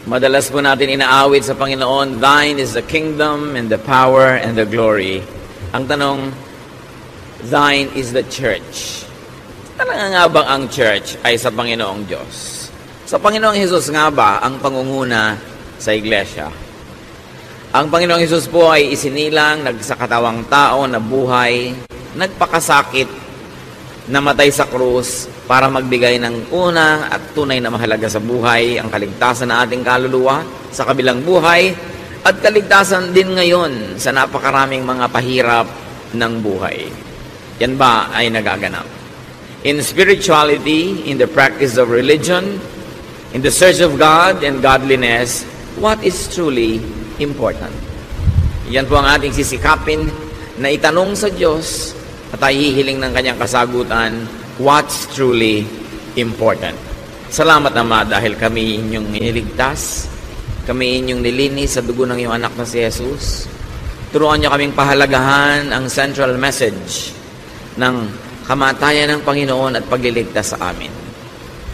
Madalas po natin inaawit sa Panginoon, Thine is the kingdom and the power and the glory. Ang tanong, Thine is the church. Talaga nga bang ang church ay sa Panginoong Diyos? Sa Panginoong Hesus nga ba ang pangunguna sa iglesia? Ang Panginoong Hesus po ay isinilang, nagsakatawang tao na buhay, nagpakasakit, namatay sa krus para magbigay ng unang at tunay na mahalaga sa buhay, ang kaligtasan ng ating kaluluwa sa kabilang buhay at kaligtasan din ngayon sa napakaraming mga pahirap ng buhay. Yan ba ay nagaganap? In spirituality, in the practice of religion, in the search of God and godliness, what is truly important? Yan po ang ating sisikapin na itanong sa Diyos at ay hihiling ng kanyang kasagutan, what's truly important? Salamat, Ama, dahil kami inyong niligtas, kami inyong nilinis sa dugo ng iyong anak na si Jesus. Turuan niyo kaming pahalagahan ang central message ng kamatayan ng Panginoon at pagliligtas sa amin.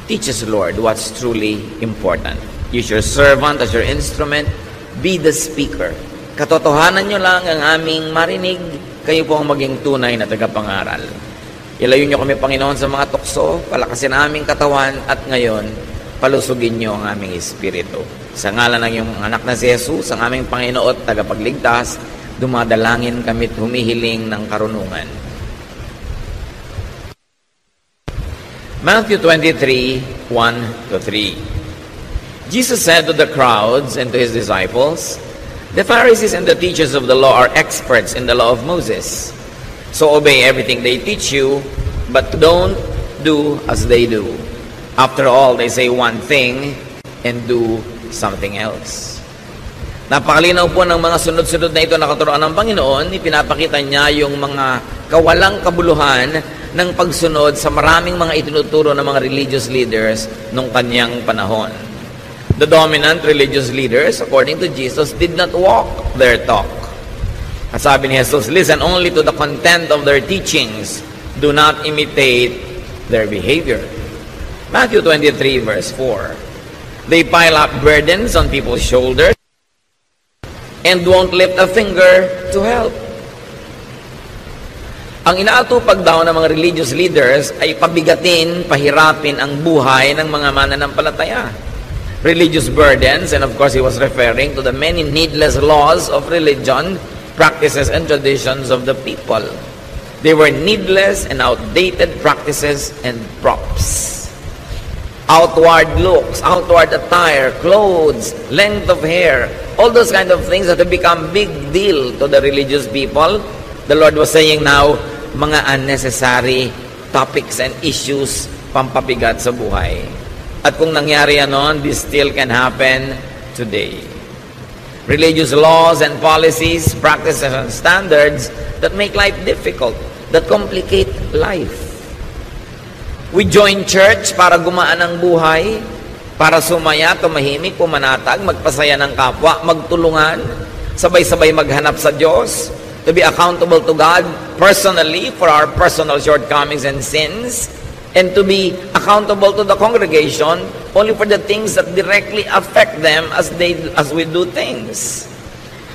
Teach us, Lord, what's truly important. Use your servant as your instrument. Be the speaker. Katotohanan niyo lang ang aming marinig. Kayo po ang maging tunay na tagapangaral. Ilayo niyo kami, Panginoon, sa mga tukso, palakasin ang aming katawan, at ngayon, palusugin niyo ang aming espiritu. Sa ngalan ng iyong anak na si Jesus, ang aming Panginoon at tagapagligtas, dumadalangin kami at humihiling ng karunungan. Matthew 23, 1-3. Jesus said to the crowds and to his disciples, "The Pharisees and the teachers of the law are experts in the law of Moses. So obey everything they teach you, but don't do as they do. After all, they say one thing and do something else." Napakalinaw po ng mga sunod-sunod na ito na katuroan ng Panginoon. Ipinapakita niya yung mga kawalang kabuluhan ng pagsunod sa maraming mga itinuturo ng mga religious leaders nung kanyang panahon. The dominant religious leaders, according to Jesus, did not walk their talk. At sabi ni Jesus, listen only to the content of their teachings. Do not imitate their behavior. Matthew 23, verse 4. They pile up burdens on people's shoulders and won't lift a finger to help. Ang inaatupag daw ng mga religious leaders ay pabigatin, pahirapin ang buhay ng mga mananampalataya. Religious burdens, and of course he was referring to the many needless laws of religion, practices, and traditions of the people. They were needless and outdated practices and props. Outward looks, outward attire, clothes, length of hair, all those kind of things that have become big deal to the religious people. The Lord was saying now, mga unnecessary topics and issues pampabigat sa buhay. At kung nangyari yan, this still can happen today. Religious laws and policies, practices and standards that make life difficult, that complicate life. We join church para gumaan ang buhay, para sumaya, tumahimik, pumanatag, magpasaya ng kapwa, magtulungan, sabay-sabay maghanap sa Diyos, to be accountable to God personally for our personal shortcomings and sins, and to be accountable to the congregation only for the things that directly affect them as we do things.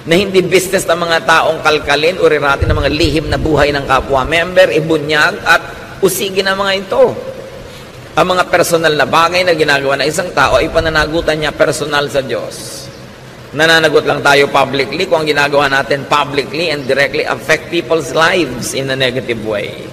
Na hindi business ng mga taong kalkalin, uriratin ng mga lihim na buhay ng kapwa-member, ibunyag at usigin ang mga ito. Ang mga personal na bagay na ginagawa ng isang tao ay pananagutan niya personal sa Diyos. Nananagot lang tayo publicly kung ang ginagawa natin publicly and directly affect people's lives in a negative way.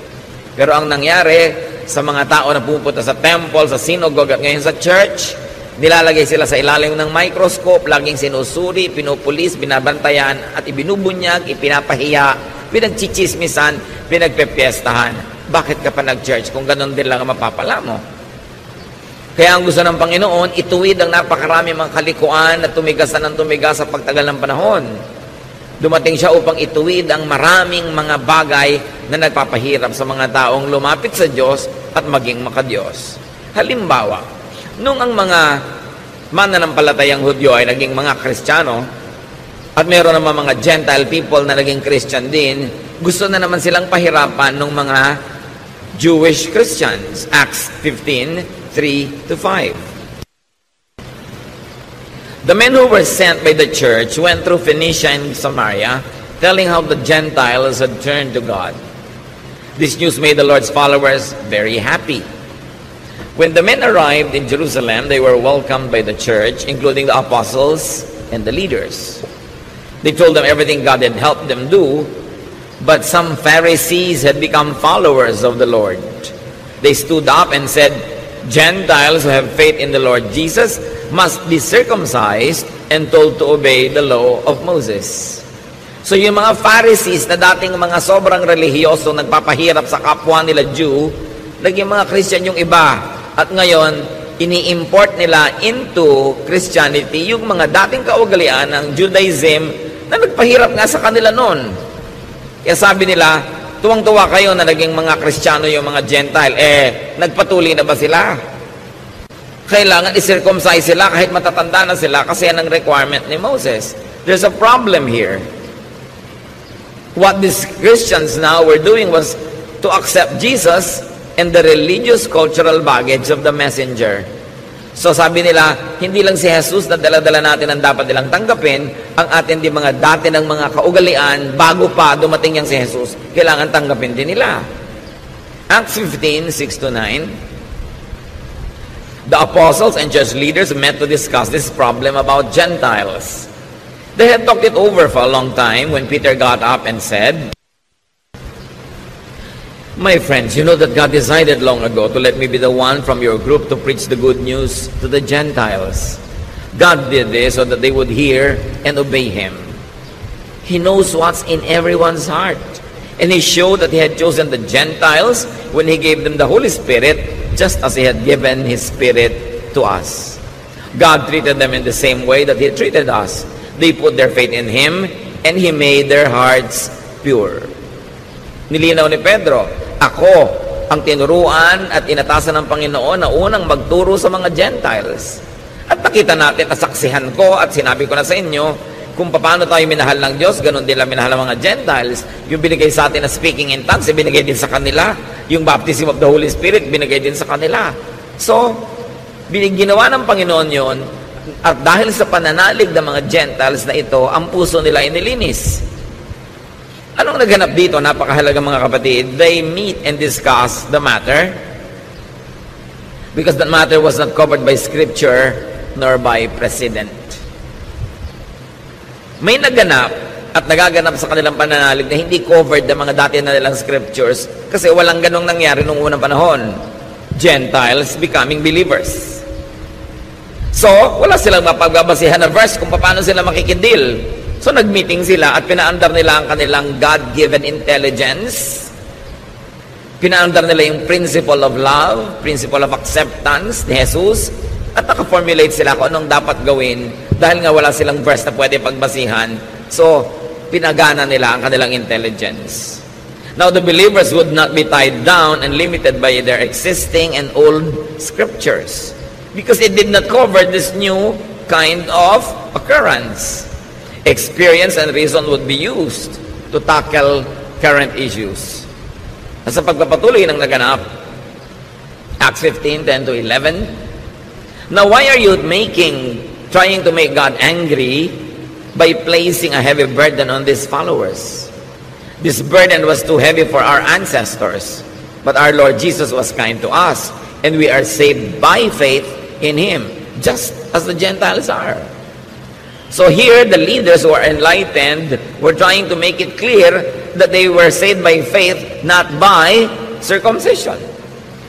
Pero ang nangyari sa mga tao na pupunta sa temple, sa synagogue at ngayon sa church, nilalagay sila sa ilalim ng microscope, laging sinusuri, pinupulis, binabantayan at ibinubunyag, ipinapahiya, pinagchichismisan, pinagpepiestahan. Bakit ka pa nag-church kung ganun din lang ang mapapala mo? Kaya ang gusto ng Panginoon, ituwid ang napakarami mga kalikuan na tumigas na ng tumigas sa pagtagal ng panahon. Dumating siya upang ituwid ang maraming mga bagay na nagpapahirap sa mga taong lumapit sa Diyos at maging makadiyos. Halimbawa, nung ang mga mananampalatayang Hudyo ay naging mga Kristiyano at meron naman mga Gentile people na naging Christian din, gusto na naman silang pahirapan ng mga Jewish Christians. Acts 15, 3-5. The men who were sent by the church went through Phoenicia and Samaria, telling how the Gentiles had turned to God. This news made the Lord's followers very happy. When the men arrived in Jerusalem, they were welcomed by the church, including the apostles and the leaders. They told them everything God had helped them do, but some Pharisees had become followers of the Lord. They stood up and said, Gentiles who have faith in the Lord Jesus must be circumcised and told to obey the law of Moses. So yung mga Pharisees na dating mga sobrang relihiyoso, nagpapahirap sa kapwa nila Jew, naging mga Christian yung iba. At ngayon, ini-import nila into Christianity yung mga dating kaugalian ng Judaism na nagpahirap nga sa kanila noon. Kaya sabi nila, tuwang-tuwa kayo na naging mga Kristiyano yung mga Gentile. Nagpatuloy na ba sila? Kailangan i-circumcise sila kahit matatanda na sila kasi yan ang requirement ni Moses. There's a problem here. What these Christians now were doing was to accept Jesus and the religious cultural baggage of the messenger. So sabi nila, hindi lang si Jesus na dala-dala natin ang dapat nilang tanggapin, ang atin di mga dati ng mga kaugalian bago pa dumating yang si Jesus, kailangan tanggapin din nila. Acts 15, 6-9. The apostles and church leaders met to discuss this problem about Gentiles. They had talked it over for a long time when Peter got up and said, My friends, you know that God decided long ago to let me be the one from your group to preach the good news to the Gentiles. God did this so that they would hear and obey Him. He knows what's in everyone's heart. And He showed that He had chosen the Gentiles when He gave them the Holy Spirit, just as He had given His Spirit to us. God treated them in the same way that He treated us. They put their faith in Him, and He made their hearts pure. Nilinaw ni Pedro, ako ang tinuruan at inatasan ng Panginoon na unang magturo sa mga Gentiles. At nakita natin, nasaksihan ko at sinabi ko na sa inyo, kung paano tayo minahal ng Diyos, ganun din lang minahal ng mga Gentiles. Yung binigay sa atin na speaking in tongues, binigay din sa kanila. Yung baptism of the Holy Spirit, binigay din sa kanila. So, ginawa ng Panginoon yon. At dahil sa pananalig ng mga Gentiles na ito, ang puso nila ay nilinis. Anong naganap dito? Napakahalaga mga kapatid. They meet and discuss the matter because that matter was not covered by Scripture nor by precedent. May naganap at nagaganap sa kanilang pananalig na hindi covered ng mga dati na nilang Scriptures kasi walang ganong nangyari noong unang panahon. Gentiles becoming believers. So, wala silang mapagbabasihan na verse kung paano sila makikidil. So, nag-meeting sila at pinaandar nila ang kanilang God-given intelligence. Pinaandar nila yung principle of love, principle of acceptance ni Jesus, at nakaformulate sila kung anong dapat gawin dahil nga wala silang verse na pwede pagbasihan. So, pinagana nila ang kanilang intelligence. Now, the believers would not be tied down and limited by their existing and old scriptures, because it did not cover this new kind of occurrence. Experience and reason would be used to tackle current issues. Sa pagpapatuloy ng naganap, Acts 15, 10-11, Now why are you trying to make God angry by placing a heavy burden on these followers? This burden was too heavy for our ancestors, but our Lord Jesus was kind to us, and we are saved by faith in Him, just as the Gentiles are. So here, the leaders who are enlightened were trying to make it clear that they were saved by faith, not by circumcision.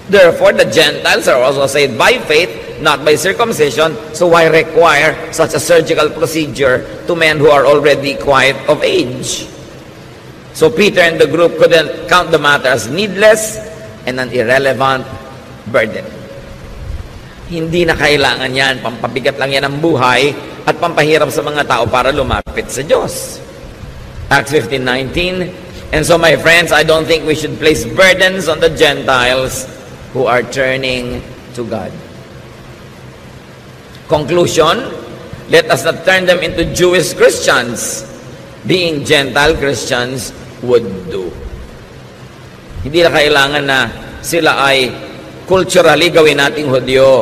Therefore, the Gentiles are also saved by faith, not by circumcision. So why require such a surgical procedure to men who are already quite of age? So Peter and the group couldn't count the matter as needless and an irrelevant burden. Hindi na kailangan yan. Pampabigat lang yan ang buhay at pampahirap sa mga tao para lumapit sa Diyos. Acts 15:19. And so, my friends, I don't think we should place burdens on the Gentiles who are turning to God. Conclusion, let us not turn them into Jewish Christians. Being Gentile Christians would do. Hindi na kailangan na sila ay culturally gawin nating Hudyo.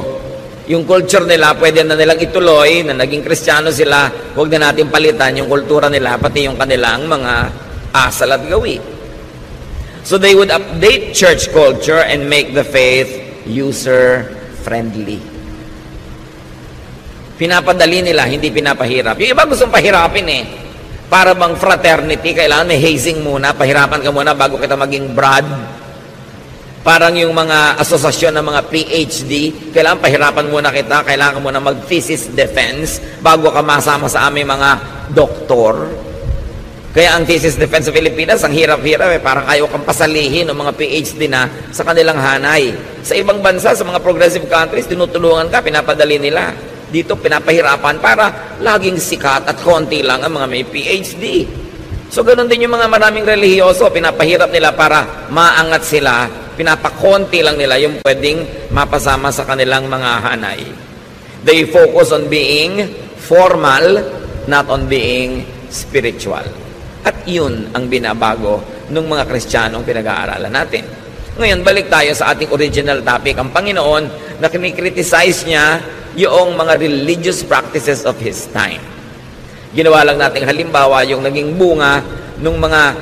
Yung culture nila, pwede na nilang ituloy, na naging Kristiyano sila, huwag na natin palitan yung kultura nila, pati yung kanilang mga asal at gawi. So they would update church culture and make the faith user-friendly. Pinapadali nila, hindi pinapahirap. Yung iba gustong pahirapin eh. Para bang fraternity, kailangan may hazing muna, pahirapan ka muna bago kita maging brad. Parang yung mga asosasyon ng mga PhD, kailangan pahirapan muna kita, kailangan muna mag-thesis defense bago ka masama sa aming mga doktor. Kaya ang thesis defense sa Pilipinas, ang hirap-hirap parang ayaw kang pasalihin ng mga PhD na sa kanilang hanay. Sa ibang bansa, sa mga progressive countries, tinutulungan ka, pinapadali nila. Dito, pinapahirapan para laging sikat at konti lang ang mga may PhD. So, ganun din yung mga maraming relihiyoso, pinapahirap nila para maangat sila, pinapakonti lang nila yung pwedeng mapasama sa kanilang mga hanay. They focus on being formal, not on being spiritual. At yun ang binabago ng mga Kristiyanong pinag-aaralan natin. Ngayon, balik tayo sa ating original topic. Ang Panginoon, na kinikriticize niya yung mga religious practices of His time. Ginawa lang natin halimbawa yung naging bunga ng mga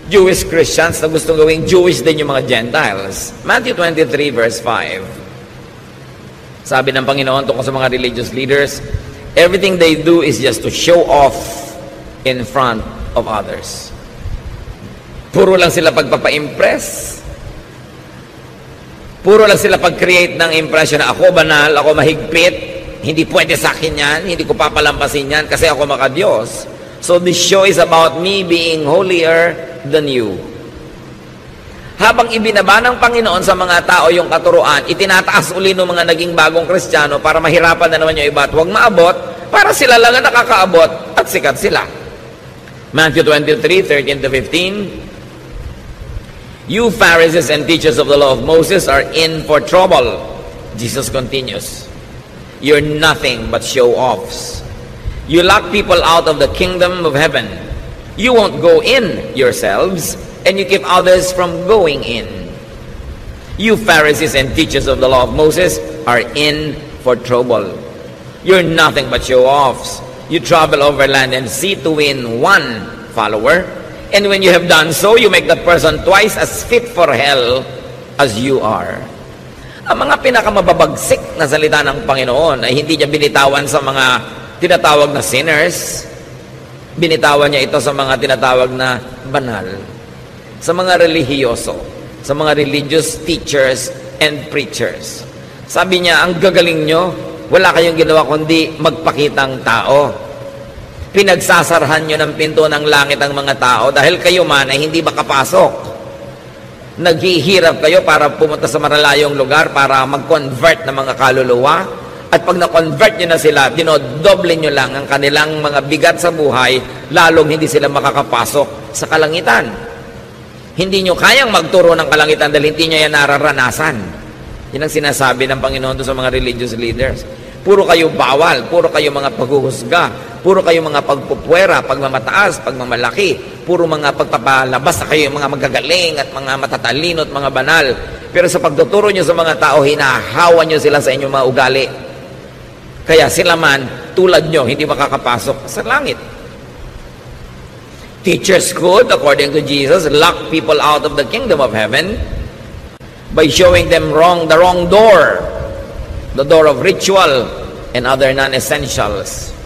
Jewish Christians na gustong gawing Jewish din yung mga Gentiles. Matthew 23 verse 5. Sabi ng Panginoon tungkol sa mga religious leaders, everything they do is just to show off in front of others. Puro lang sila pagpapa-impress. Puro lang sila pag-create ng impression na ako banal, ako mahigpit, hindi pwede sa akin yan, hindi ko papalampasin yan kasi ako maka-Diyos. So this show is about me being holier than you. Habang ibinaba ng Panginoon sa mga tao yung katuruan, itinataas uli ng mga naging bagong Kristiyano para mahirapan na naman yung iba at huwag maabot, para sila lang ang nakakaabot at sikat sila. Matthew 23:13-15. You Pharisees and teachers of the law of Moses are in for trouble. Jesus continues. You're nothing but show-offs. You lock people out of the kingdom of heaven. You won't go in yourselves, and you keep others from going in. You Pharisees and teachers of the law of Moses are in for trouble. You're nothing but show-offs. You travel over land and sea to win one follower, and when you have done so, you make that person twice as fit for hell as you are. Ang mga pinakamababagsik na salita ng Panginoon ay hindi niya binitawan sa mga tinatawag na sinners. Binitawan niya ito sa mga tinatawag na banal, sa mga relihiyoso, sa mga religious teachers and preachers. Sabi niya, ang gagaling nyo, wala kayong ginawa kundi magpakitang tao. Pinagsasarhan nyo ng pinto ng langit ang mga tao dahil kayo man ay hindi makapasok. Naghihirap kayo para pumunta sa malalayong lugar para mag-convert ng mga kaluluwa. At pag na-convert nyo na sila, dinodoble nyo lang ang kanilang mga bigat sa buhay, lalong hindi sila makakapasok sa kalangitan. Hindi nyo kayang magturo ng kalangitan dahil hindi nyo yan nararanasan. Yan ang sinasabi ng Panginoon sa mga religious leaders. Puro kayo bawal, puro kayo mga paghuhusga, puro kayo mga pagpupwera, pagmamataas, pagmamalaki, puro mga pagpapalabas na kayo mga magagaling at mga matatalino at mga banal. Pero sa pagtuturo nyo sa mga tao, hinahawa nyo sila sa inyong mga ugali. Kaya sila man, tulad nyo, hindi makakapasok sa langit. Teachers could, according to Jesus, lock people out of the kingdom of heaven by showing them the wrong door, the door of ritual and other non-essentials.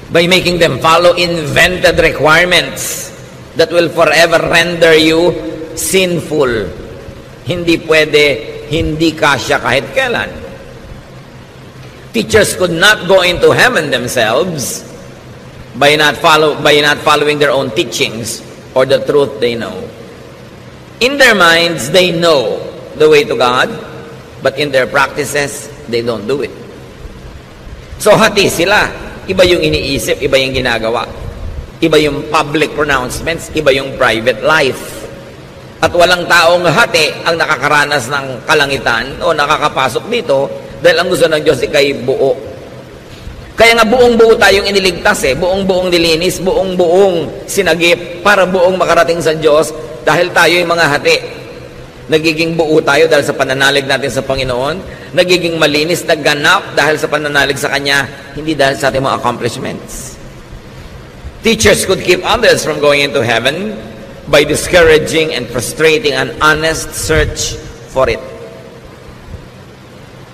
By making them follow invented requirements that will forever render you sinful. Hindi pwede, hindi kasya kahit kailan. Teachers could not go into heaven themselves by not following their own teachings or the truth they know. In their minds, they know the way to God, but in their practices, they don't do it. So hati sila. Iba yung iniisip, iba yung ginagawa. Iba yung public pronouncements, iba yung private life. At walang taong hati ang nakakaranas ng kalangitan o nakakapasok dito dahil ang gusto ng Diyos ikay buo. Kaya nga buong-buo tayong iniligtas buong-buong nilinis, buong-buong sinagip para buong makarating sa Diyos dahil tayo yung mga hati. Nagiging buo tayo dahil sa pananalig natin sa Panginoon. Nagiging malinis na ganap dahil sa pananalig sa Kanya, hindi dahil sa ating mga accomplishments. Teachers could keep others from going into heaven by discouraging and frustrating an honest search for it.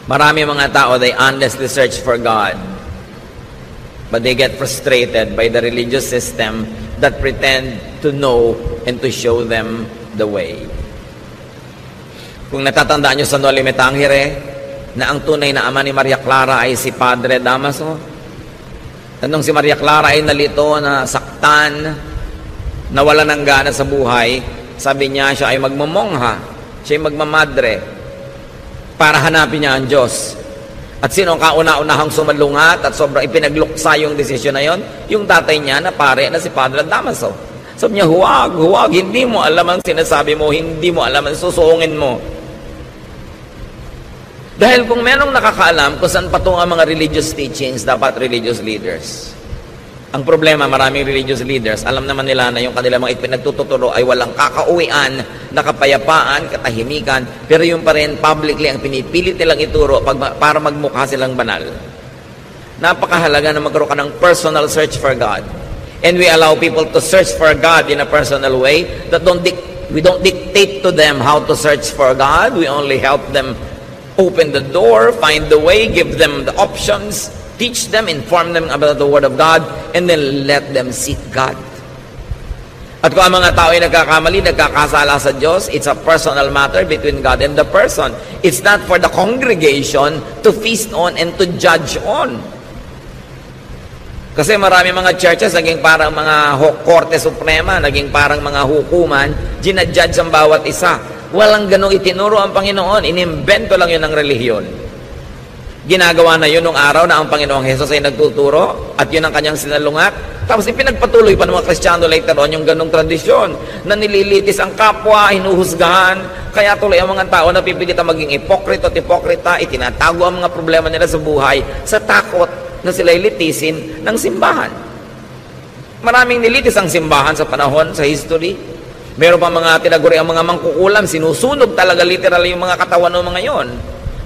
Marami mga tao, they honestly search for God, but they get frustrated by the religious system that pretend to know and to show them the way. Kung natatandaan nyo sa Noli Me Tangere, na ang tunay na ama ni Maria Clara ay si Padre Damaso. Anong si Maria Clara ay nalito, na saktan, nawala ng gana sa buhay, sabi niya siya ay magmamongha, siya ay magmamadre, para hanapin niya ang Diyos. At sino ang kauna-unahang sumalungat at sobrang ipinagluksa yung desisyon na yon? Yung tatay niya na pare na si Padre Damaso. Sabi niya, huwag, hindi mo alam ang sinasabi mo, hindi mo alam ang susuungin mo. Dahil kung merong nakakaalam kung saan patungo ang mga religious teachings, dapat religious leaders. Ang problema, maraming religious leaders, alam naman nila na yung kanilang mga ipinagtuturo ay walang kakauwian, nakapayapaan, katahimikan, pero yung pa rin publicly ang pinipilit nilang ituro para magmukha silang banal. Napakahalaga na magkaroon ka ng personal search for God. And we allow people to search for God in a personal way. We don't dictate to them how to search for God. We only help them open the door, find the way, give them the options, teach them, inform them about the Word of God, and then let them seek God. At kung ang mga tao ay nagkakamali, nagkakasala sa Diyos, it's a personal matter between God and the person. It's not for the congregation to feast on and to judge on. Kasi marami mga churches, naging parang mga Korte Suprema, naging parang mga hukuman, ginajudge ang bawat isa. Walang ganong itinuro ang Panginoon. Inimbento lang yun ng relihiyon. Ginagawa na yun nung araw na ang Panginoong Jesus ay nagtuturo at yun ang kanyang sinalungat. Tapos ipinagpatuloy pa ng mga Kristiyano later on yung ganong tradisyon na nililitis ang kapwa, hinuhusgahan. Kaya tuloy ang mga tao na pipilitan maging ipokrito at ipokrita, itinatago ang mga problema nila sa buhay sa takot na sila'y litisin ng simbahan. Maraming nilitis ang simbahan sa panahon, sa history. Meron pa mga tinaguri ang mga mangkukulam, sinusunog talaga literal yung mga katawan ng mga yon.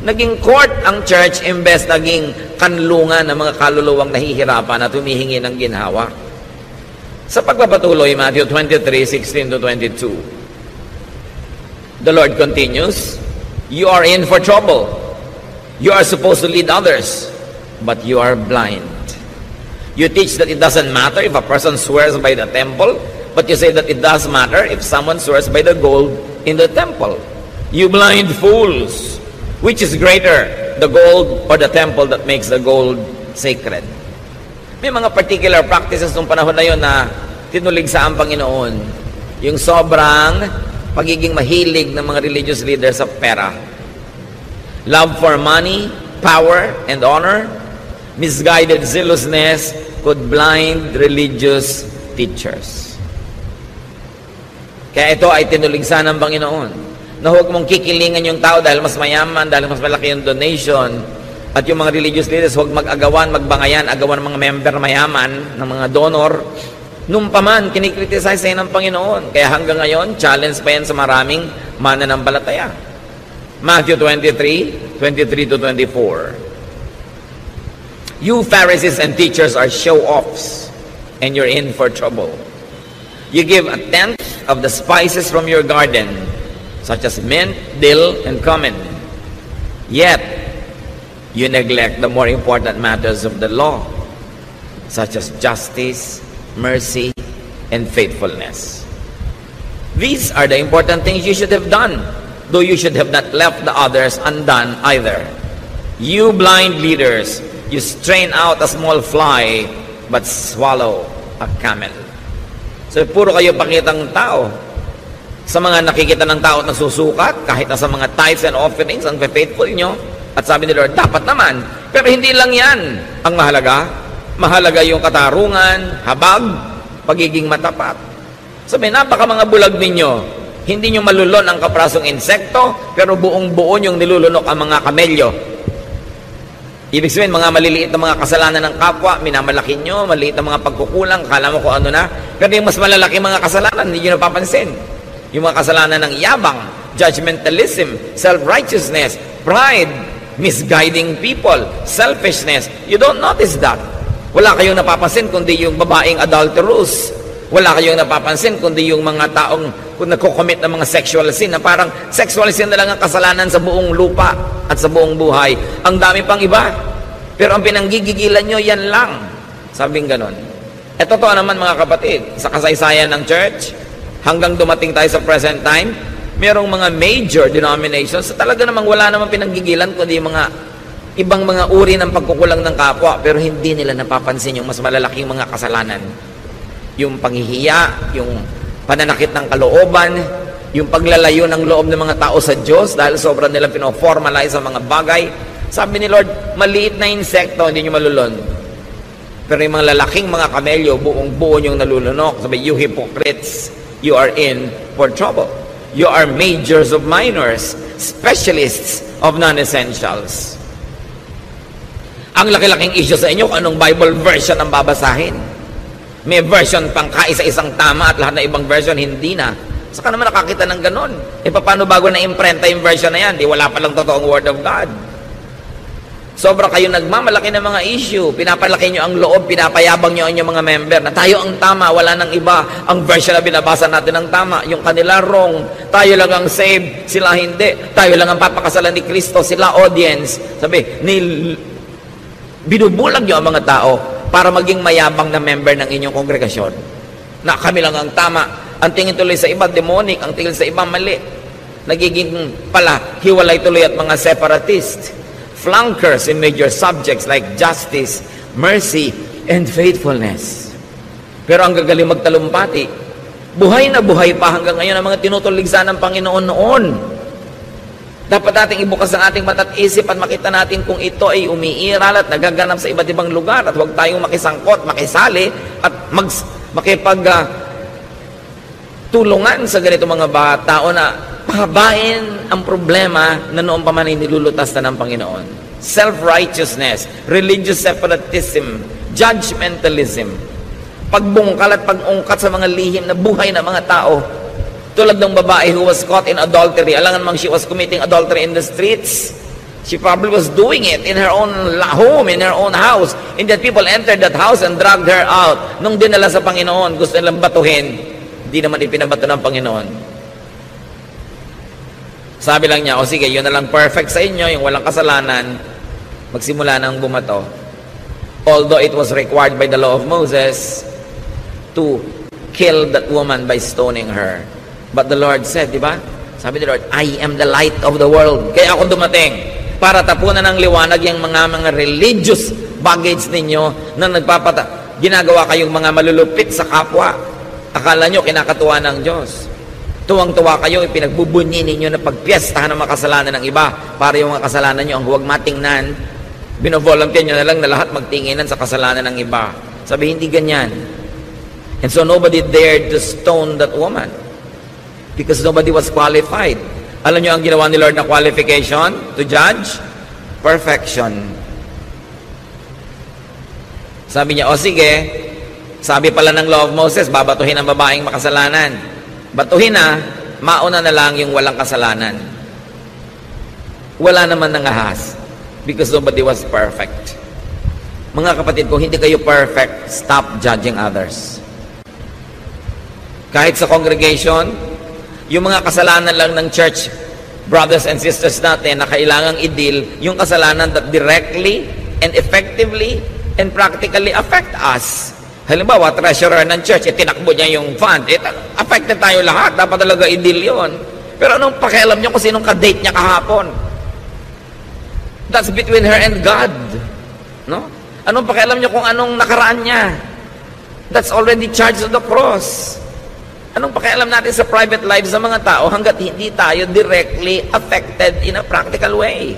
Naging court ang church imbes naging kanlungan ng mga kaluluwang nahihirapan at humihingi ng ginhawa. Sa pagpapatuloy, Matthew 23:16-22, the Lord continues, you are in for trouble. You are supposed to lead others, but you are blind. You teach that it doesn't matter if a person swears by the temple, but you say that it does matter if someone swears by the gold in the temple. You blind fools! Which is greater, the gold or the temple that makes the gold sacred? May mga particular practices nung panahon na yun na tinuligsa ang Panginoon. Yung sobrang pagiging mahilig ng mga religious leaders sa pera. Love for money, power, and honor, misguided zealousness could blind religious teachers. Kaya ito ay tinuligsa ng Panginoon na huwag mong kikilingan yung tao dahil mas mayaman, dahil mas malaki yung donation. At yung mga religious leaders, huwag mag-agawan, magbangayan, agawan ng mga member mayaman, ng mga donor. Nung paman, kinikriticize sa'yo ng Panginoon. Kaya hanggang ngayon, challenge pa yan sa maraming mananampalataya. Matthew 23:23-24. You Pharisees and teachers are show-offs, and you're in for trouble. You give a tenth of the spices from your garden, such as mint, dill, and cumin. Yet, you neglect the more important matters of the law, such as justice, mercy, and faithfulness. These are the important things you should have done, though you should have not left the others undone either. You blind leaders, you strain out a small fly, but swallow a camel. So, puro kayo pakitang tao. Sa mga nakikita ng tao at nasusukat, kahit na sa mga tithes and offerings, ang faithful nyo. At sabi ni Lord, dapat naman. Pero hindi lang yan ang mahalaga. Mahalaga yung katarungan, habag, pagiging matapat. Sabi, napaka mga bulag ninyo. Hindi nyo malulon ang kaprasong insekto, pero buong-buo yung nilulunok ang mga kamelyo. Ibig sabihin, mga maliliit na mga kasalanan ng kapwa, minamalaki nyo, maliit na mga pagkukulang, kala mo kung ano na. Pero yung mas malalaki mga kasalanan, hindi nyo napapansin. Yung mga kasalanan ng yabang, judgmentalism, self-righteousness, pride, misguiding people, selfishness. You don't notice that. Wala kayong napapansin kundi yung babaeng adulterous. Wala kayong napapansin kundi yung mga taong nagko-commit ng mga sexual sin na parang sexual sin na lang ang kasalanan sa buong lupa at sa buong buhay. Ang dami pang iba. Pero ang pinanggigigilan nyo, yan lang. Sabing ganon. E totoo naman mga kapatid, sa kasaysayan ng church, hanggang dumating tayo sa present time, merong mga major denominations sa talaga namang wala namang pinanggigilan kundi mga ibang mga uri ng pagkukulang ng kapwa, pero hindi nila napapansin yung mas malalaking mga kasalanan. Yung panghihiya, yung pananakit ng kalooban, yung paglalayo ng loob ng mga tao sa Diyos dahil sobrang nila pinoformalize ang mga bagay. Sabi ni Lord, maliit na insekto, hindi nyo malulon. Pero yung mga lalaking mga kamelyo, buong buo yung nalulunok. Sabi, you hypocrites, you are in for trouble. You are majors of minors, specialists of non-essentials. Ang laki-laking issue sa inyo kung anong Bible version ang babasahin. May version pang kaisa-isang tama at lahat na ibang version hindi na. Saka naman nakakita ng ganon. E paano bago na-imprenta yung version na yan? Di wala palang totoong Word of God. Sobra kayo nagmamalaki ng mga issue. Pinapalaki nyo ang loob, pinapayabang nyo ang inyong mga member na tayo ang tama, wala nang iba. Ang version na binabasa natin ang tama, yung kanila wrong. Tayo lang ang saved, sila hindi. Tayo lang ang papakasalan ni Kristo, sila audience. Sabi, binubulag nyo ang mga tao para maging mayabang na member ng inyong kongregasyon. Na kami lang ang tama. Ang tingin tuloy sa iba, demonic. Ang tingin sa iba, mali. Nagiging pala, hiwalay tuloy at mga separatist. Flunkers in major subjects like justice, mercy, and faithfulness. Pero ang gagaling magtalumpati, buhay na buhay pa hanggang ngayon ang mga tinutuligsa ng Panginoon noon. Dapat nating ibukas ang ating mata at isip at makita natin kung ito ay umiiral at nagaganap sa iba't ibang lugar at huwag tayong makisangkot, makisali at tulungan sa ganito mga tao na pahabain ang problema na noong pa man ay nilulutas na ng Panginoon. Self-righteousness, religious separatism, judgmentalism, pagbungkal at pag-ungkat sa mga lihim na buhay ng mga tao. Tulad ng babae who was caught in adultery. Alangan mang she was committing adultery in the streets. She probably was doing it in her own home, in her own house. And that people entered that house and dragged her out. Nung dinala sa Panginoon, gusto nilang batuhin. Hindi naman ipinabato ng Panginoon. Sabi lang niya, o sige, yun na lang perfect sa inyo, yung walang kasalanan, magsimula nang bumato. Although it was required by the law of Moses to kill that woman by stoning her. But the Lord said, di ba? Sabi ni Lord, I am the light of the world. Kaya ako dumating para tapunan ng liwanag yung mga religious baggage ninyo na ginagawa kayong mga malulupit sa kapwa. Akala nyo kinakatuwa ng Diyos. Tuwang-tuwa kayo, ipinagbubunyi ninyo na pagpiestahan ng mga kasalanan ng iba para yung mga kasalanan nyo ang huwag matingnan. Binovolunteer nyo na lang na lahat magtinginan sa kasalanan ng iba. Sabi, hindi ganyan. And so nobody dared to stone that woman because nobody was qualified. Alam nyo ang ginawa ni Lord na qualification to judge? Perfection. Sabi niya, o sige, sabi pala ng law of Moses, babatuhin ang babaeng makasalanan. Batuhin na, mauna na lang yung walang kasalanan. Wala naman nangahas because nobody was perfect. Mga kapatid, kung hindi kayo perfect, stop judging others. Kahit sa congregation, yung mga kasalanan lang ng church, brothers and sisters natin, na kailangang i-deal, yung kasalanan that directly and effectively and practically affect us. Halimbawa, treasurer ng church, tinakbo niya yung fund. Affected tayo lahat. Dapat talaga i-deal yun. Pero anong pakialam niyo kung sinong ka-date niya kahapon? That's between her and God. No? Anong pakialam niyo kung anong nakaraan niya? That's already charged on the cross. Anong pakialam natin sa private lives ng mga tao hanggat hindi tayo directly affected in a practical way?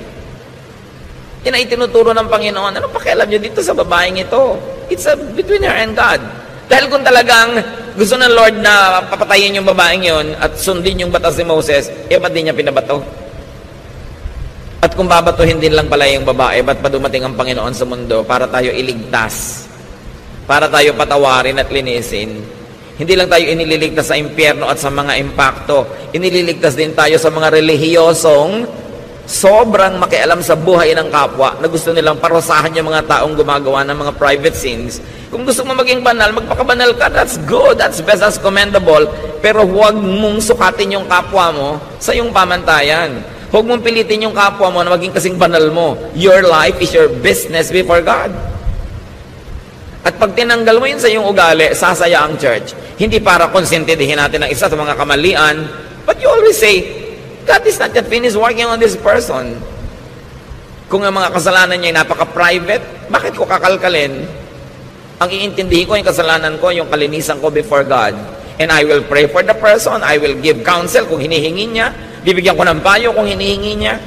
Yan ay tinuturo ng Panginoon. Anong pakialam niyo dito sa babaeng ito? It's between her and God. Dahil kung talagang gusto ng Lord na papatayin yung babaeng yon at sundin yung batas ni Moses, ba't di niya pinabato? At kung babatuhin din lang pala yung babae, ba't pa dumating ang Panginoon sa mundo para tayo iligtas? Para tayo patawarin at linisin? Hindi lang tayo inililigtas sa impyerno at sa mga impakto. Inililigtas din tayo sa mga relihiyosong sobrang makialam sa buhay ng kapwa na gusto nilang parusahan yung mga taong gumagawa ng mga private sins. Kung gusto mo maging banal, magpakabanal ka. That's good, that's best, that's commendable. Pero huwag mong sukatin yung kapwa mo sa iyong pamantayan. Huwag mong pilitin yung kapwa mo na maging kasing banal mo. Your life is your business before God. At pag tinanggal mo yun sa iyong ugali, sasaya ang church. Hindi para konsentidihin natin ang isa sa mga kamalian, but you always say, God is not yet finished working on this person. Kung ang mga kasalanan niya ay napaka-private, bakit ko kakalkalin? Ang iintindihin ko yung kasalanan ko, yung kalinisan ko before God. And I will pray for the person, I will give counsel kung hinihingi niya, bibigyan ko ng payo kung hinihingi niya,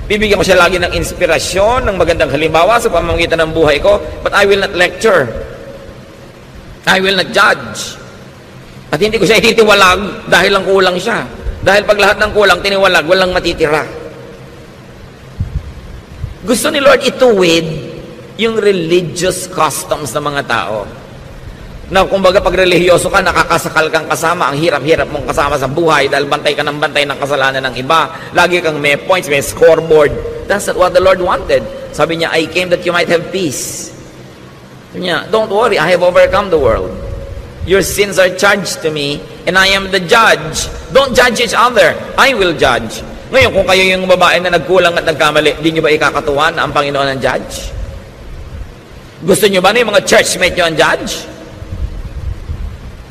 bibigyan ko siya lagi ng inspirasyon, ng magandang halimbawa sa pamamagitan ng buhay ko, but I will not lecture. I will not judge. At hindi ko siya ititiwalag dahil lang kulang siya. Dahil pag lahat ng kulang, tiniwalag, walang matitira. Gusto ni Lord ituwid yung religious customs ng mga tao. Na kumbaga pag relihiyoso ka, nakakasakal kang kasama, ang hirap-hirap mong kasama sa buhay dahil bantay ka ng bantay ng kasalanan ng iba. Lagi kang may points, may scoreboard. That's not what the Lord wanted. Sabi niya, I came that you might have peace. Sabi niya, don't worry, I have overcome the world. Your sins are charged to me, and I am the judge. Don't judge each other. I will judge. Ngayon, kung kayo yung babae na nagkulang at nagkamali, di nyo ba ikakatuwa na ang Panginoon ang judge? Gusto nyo ba na yung mga churchmate nyo ang judge?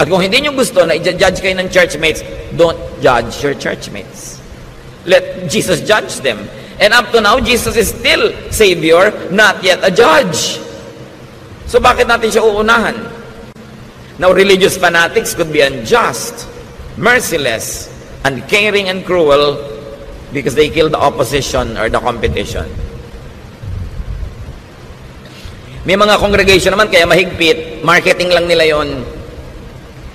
At kung hindi nyo gusto na i-judge kayo ng churchmates, don't judge your churchmates. Let Jesus judge them. And up to now, Jesus is still Savior, not yet a judge. So bakit natin siya uunahan? Now, religious fanatics could be unjust, merciless, uncaring, and cruel because they kill the opposition or the competition. May mga congregation naman kaya mahigpit, marketing lang nila yon.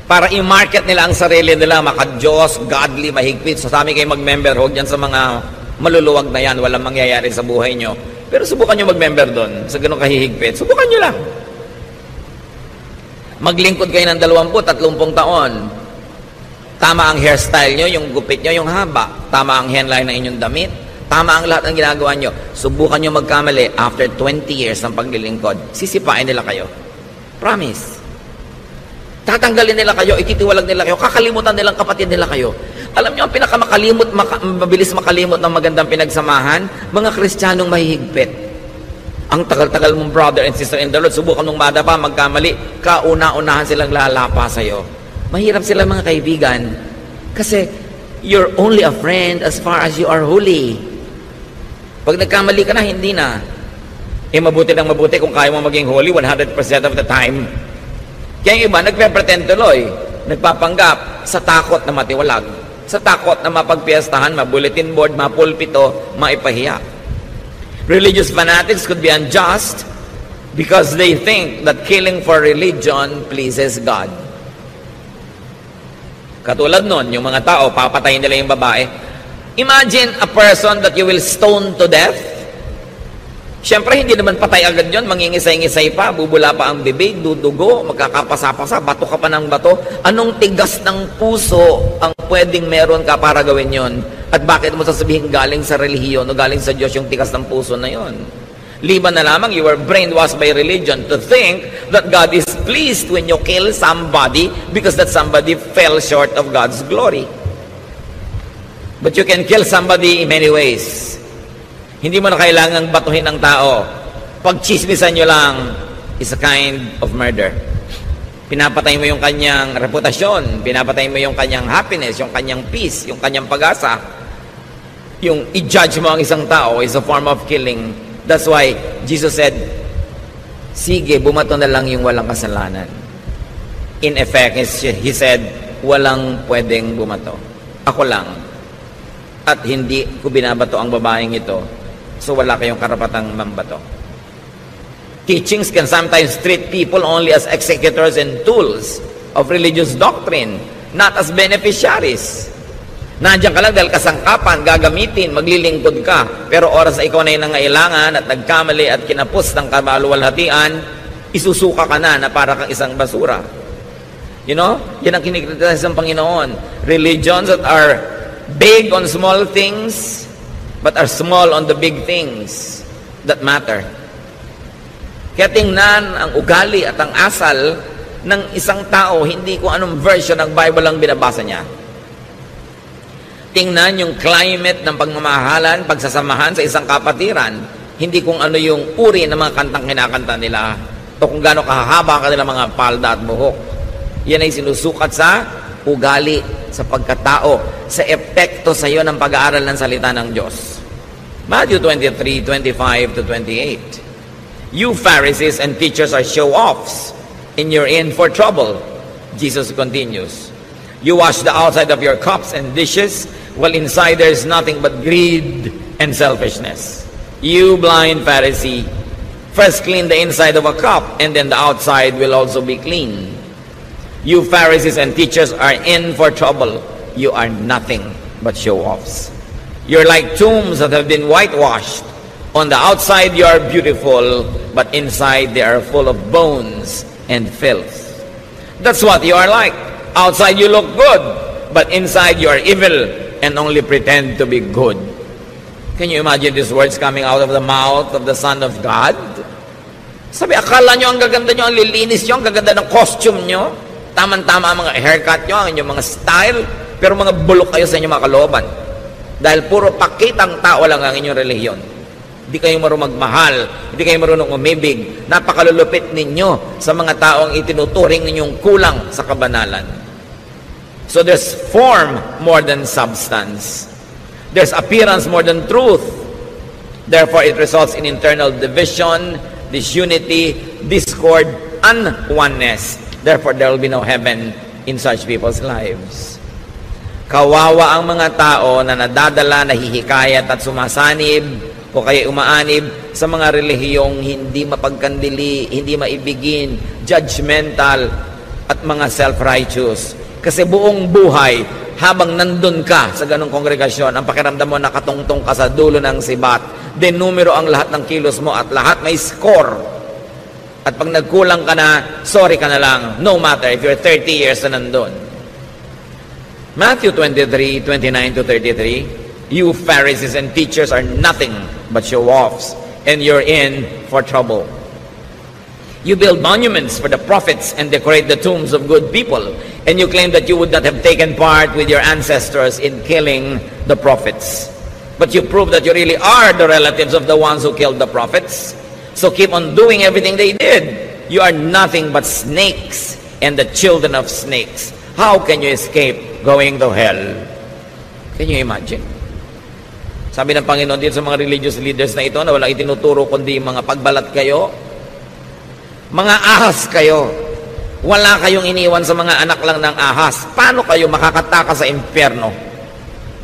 Para i-market nila ang sarili nila, maka-Diyos, godly, mahigpit. So sa amin kayo mag-member, huwag dyan sa mga maluluwag na yan, walang mangyayari sa buhay nyo. Pero subukan nyo mag-member doon, sa ganun kahihigpit. Subukan nyo lang. Maglingkod kayo ng 20-30 taon. Tama ang hairstyle nyo, yung gupit nyo, yung haba. Tama ang hairline ng inyong damit. Tama ang lahat ng ginagawa nyo. Subukan nyo magkamali after 20 years ng paglilingkod. Sisipain nila kayo. Promise. Tatanggalin nila kayo, ititiwalag nila kayo, kakalimutan nilang kapatid nila kayo. Alam niyo, ang mabilis makalimot ng magandang pinagsamahan, mga Kristiyanong mahihigpit. Ang tagal-tagal mong brother and sister in the Lord, subukan mong bada pa, magkamali, kauna-unahan silang lalapa sa'yo. Mahirap sila mga kaibigan, kasi you're only a friend as far as you are holy. Pag nagkamali ka na, hindi na. Mabuti lang mabuti kung kaya mo maging holy 100% of the time. Kaya yung iba, nagpe-pretend tuloy, nagpapanggap sa takot na matiwalag, sa takot na mapagpiestahan, ma-bulletin board, ma-pulpito, maipahiya. Religious fanatics could be unjust because they think that killing for religion pleases God. Katulad nun, yung mga tao, papatayin nila yung babae. Imagine a person that you will stone to death. Siyempre, hindi naman patay agad yun, mangingisay-ngisay pa, bubula pa ang bibig, dudugo, magkakapasa-pasa, bato ka pa ng bato. Anong tigas ng puso ang pwedeng meron ka para gawin yon? At bakit mo sasabihin galing sa relihiyon o galing sa Diyos yung tigas ng puso na yon? Liban na lamang, you were brainwashed by religion to think that God is pleased when you kill somebody because that somebody fell short of God's glory. But you can kill somebody in many ways. Hindi mo na kailangang batuhin ng tao. Pag-chismisan nyo lang is a kind of murder. Pinapatay mo yung kanyang reputasyon, pinapatay mo yung kanyang happiness, yung kanyang peace, yung kanyang pag-asa. Yung i-judge mo ang isang tao is a form of killing. That's why Jesus said, sige, bumato na lang yung walang kasalanan. In effect, He said, walang pwedeng bumato. Ako lang. At hindi ko binabato ang babaeng ito. So wala kayong karapatang mambato. Teachings can sometimes treat people only as executors and tools of religious doctrine, not as beneficiaries. Nandiyan ka lang dahil kasangkapan, gagamitin, maglilingkod ka. Pero oras na ikaw na yung nangailangan at nagkamali at kinapos ng kamaluwalhatian, isusuka ka na para kang isang basura. You know? Yan ang kinikriticize ng Panginoon. Religions that are big on small things, but are small on the big things that matter. Kaya tingnan ang ugali at ang asal ng isang tao, hindi kung anong version ng Bible ang binabasa niya. Tingnan yung climate ng pagmamahalan, pagsasamahan sa isang kapatiran, hindi kung ano yung uri ng mga kantang kinakanta nila o kung gaano kahahaba kanilang mga palda at buhok. Yan ay sinusukat sa ugali, sa pagkatao, sa epekto sa iyo ng pag-aaral ng salita ng Diyos. Matthew 23:25-28. You Pharisees and teachers are show-offs, and you're in for trouble. Jesus continues. You wash the outside of your cups and dishes, while inside there is nothing but greed and selfishness. You blind Pharisee, first clean the inside of a cup, and then the outside will also be clean. You Pharisees and teachers are in for trouble. You are nothing but show-offs. You're like tombs that have been whitewashed. On the outside you are beautiful, but inside they are full of bones and filth. That's what you are like. Outside you look good, but inside you are evil and only pretend to be good. Can you imagine these words coming out of the mouth of the Son of God? Sabi, akala nyo ang gaganda nyo, ang lilinis nyo, ang gaganda ng costume nyo, tama-tama ang mga haircut nyo, ang inyong mga style, pero mga bulok kayo sa inyong mga kalooban. Dahil puro pakitang tao lang ang inyong relihiyon. Hindi kayo marunong magmahal, hindi kayo marunong umibig. Napakalulupit ninyo sa mga taong itinuturing ninyong kulang sa kabanalan. So there's form more than substance. There's appearance more than truth. Therefore, it results in internal division, disunity, discord, and oneness. Therefore, there will be no heaven in such people's lives. Kawawa ang mga tao na nadadala, nahihikayat at sumasanib o kaya umaanib sa mga relihiyong hindi mapagkandili, hindi maibigin, judgmental at mga self-righteous. Kasi buong buhay, habang nandun ka sa ganong kongregasyon, ang pakiramdam mo nakatungtong ka sa dulo ng sibat, denumero ang lahat ng kilos mo at lahat may score. At pag nagkulang ka na, sorry ka na lang, no matter if you're 30 years na nandun. Matthew 23:29-33, you Pharisees and teachers are nothing but show-offs, and you're in for trouble. You build monuments for the prophets and decorate the tombs of good people, and you claim that you would not have taken part with your ancestors in killing the prophets. But you prove that you really are the relatives of the ones who killed the prophets. So keep on doing everything they did. You are nothing but snakes and the children of snakes. How can you escape going to hell? Can you imagine? Sabi ng Panginoon dito sa mga religious leaders na ito na walang itinuturo kundi mga pagbalat kayo, mga ahas kayo. Wala kayong iniwan sa mga anak lang ng ahas. Paano kayo makakataka sa impyerno?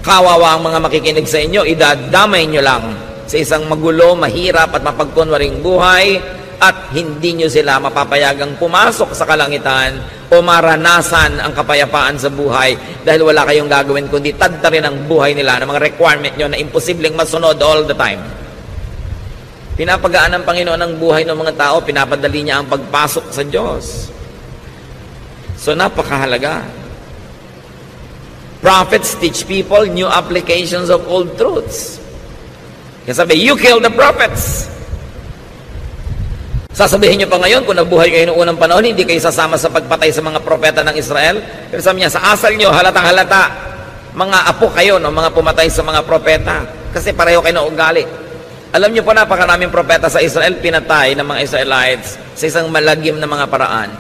Kawawa ang mga makikinig sa inyo, idadamay nyo lang sa isang magulo, mahirap at mapagkunwaring buhay, at hindi nyo sila mapapayagang pumasok sa kalangitan o maranasan ang kapayapaan sa buhay dahil wala kayong gagawin kundi tadtarin ang buhay nila ng mga requirement nyo na imposibleng masunod all the time. Pinapagaan ng Panginoon ang buhay ng mga tao, pinapadali niya ang pagpasok sa Diyos. So napakahalaga. Prophets teach people new applications of old truths. Kaya sabi, you kill the prophets. Sasabihin nyo pa ngayon, kung nabuhay kayo noong unang panahon, hindi kayo sasama sa pagpatay sa mga propeta ng Israel. Pero sabi niya, sa asal nyo, halatang halata, mga apo kayo, no, mga pumatay sa mga propeta. Kasi pareho kayo na ugali. Alam nyo po, napakaraming propeta sa Israel, pinatay ng mga Israelites sa isang malagim na mga paraan.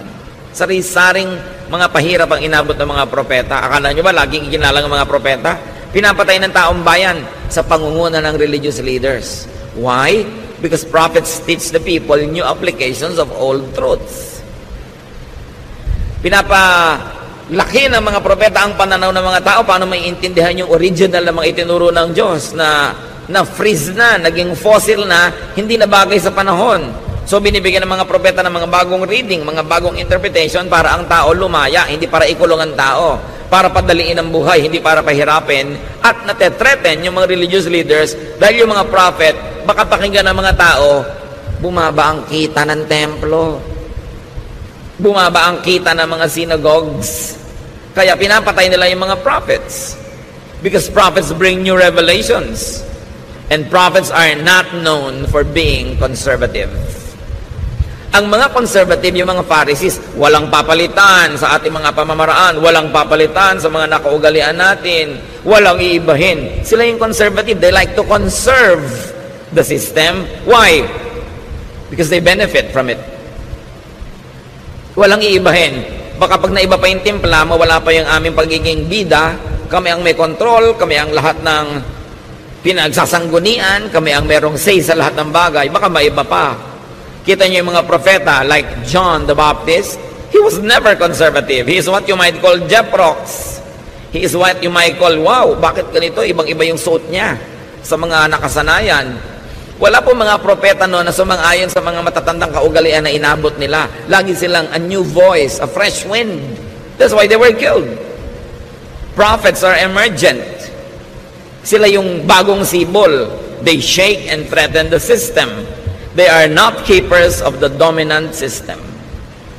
Sari-saring mga pahirap ang inabot ng mga propeta. Akala nyo ba, laging iginalang ng mga propeta? Pinapatay ng taong bayan sa pangunguna ng religious leaders. Why? Because prophets teach the people new applications of old truths. Pinapalaki ng mga propeta ang pananaw ng mga tao paano maiintindihan yung original na mga itinuro ng Diyos na freeze na, naging fossil na, hindi na bagay sa panahon. So binibigyan ng mga propeta ng mga bagong reading, mga bagong interpretation para ang tao lumaya, hindi para ikulong ang tao, para padaliin ang buhay, hindi para pahirapin, at natetreten yung mga religious leaders dahil yung mga prophet, baka pakinggan ng mga tao, bumaba ang kita ng templo. Bumaba ang kita ng mga synagogues. Kaya pinapatay nila yung mga prophets. Because prophets bring new revelations. And prophets are not known for being conservative. Ang mga conservative, yung mga Pharisees, walang papalitan sa ating mga pamamaraan, walang papalitan sa mga nakaugalian natin, walang iibahin. Sila yung conservative. They like to conserve the system. Why? Because they benefit from it. Walang iibahin. Baka pag naiba pa yung timpla, mawala pa yung aming pagiging bida, kami ang may control, kami ang lahat ng pinagsasanggunian, kami ang merong say sa lahat ng bagay, baka maiba pa. Kita niyo yung mga propeta like John the Baptist, he was never conservative. He is what you might call Jeprox. He is what you might call, wow, bakit ganito? Ibang-iba yung suot niya sa mga nakasanayan. Wala po mga propeta noon na sumang-ayon sa mga matatandang kaugalian na inabot nila. Lagi silang a new voice, a fresh wind. That's why they were killed. Prophets are emergent. Sila yung bagong sibol. They shake and threaten the system. They are not keepers of the dominant system.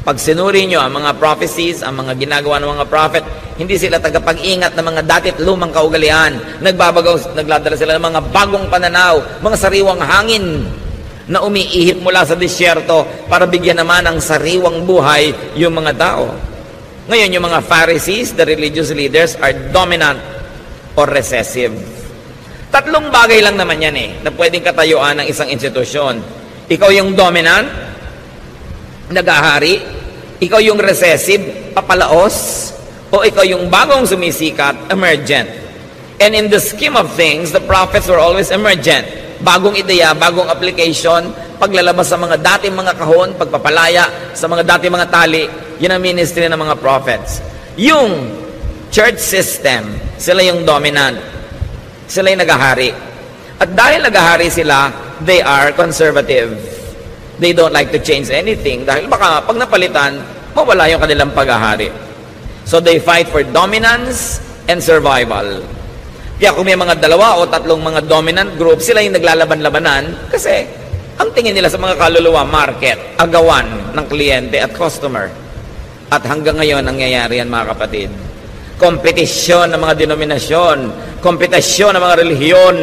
Pag sinuri nyo ang mga prophecies, ang mga ginagawa ng mga prophet, hindi sila tagapag-ingat ng mga datit lumang kaugalian. Nagladala sila ng mga bagong pananaw, mga sariwang hangin na umiihip mula sa disyerto para bigyan naman ng sariwang buhay yung mga tao. Ngayon, yung mga Pharisees, the religious leaders, are dominant or recessive. Tatlong bagay lang naman yan na pwedeng katayuan ng isang institusyon. Ikaw yung dominant, nagahari, ikaw yung recessive, papalaos, o ikaw yung bagong sumisikat, emergent. And in the scheme of things, the prophets were always emergent. Bagong ideya, bagong application, paglalabas sa mga dating mga kahon, pagpapalaya sa mga dating mga tali, yun ang ministry ng mga prophets. Yung church system, sila yung dominant. Sila yung nagahari. At dahil nagahari sila, they are conservative. They don't like to change anything dahil baka pag napalitan, mawala yung kanilang paghahari. So they fight for dominance and survival. Kaya kung may mga dalawa o tatlong mga dominant group, sila yung naglalaban-labanan kasi ang tingin nila sa mga kaluluwa, market, agawan ng kliyente at customer. At hanggang ngayon, nangyayari yan mga kapatid. Kompetisyon ng mga denominasyon, kompetisyon ng mga relihiyon,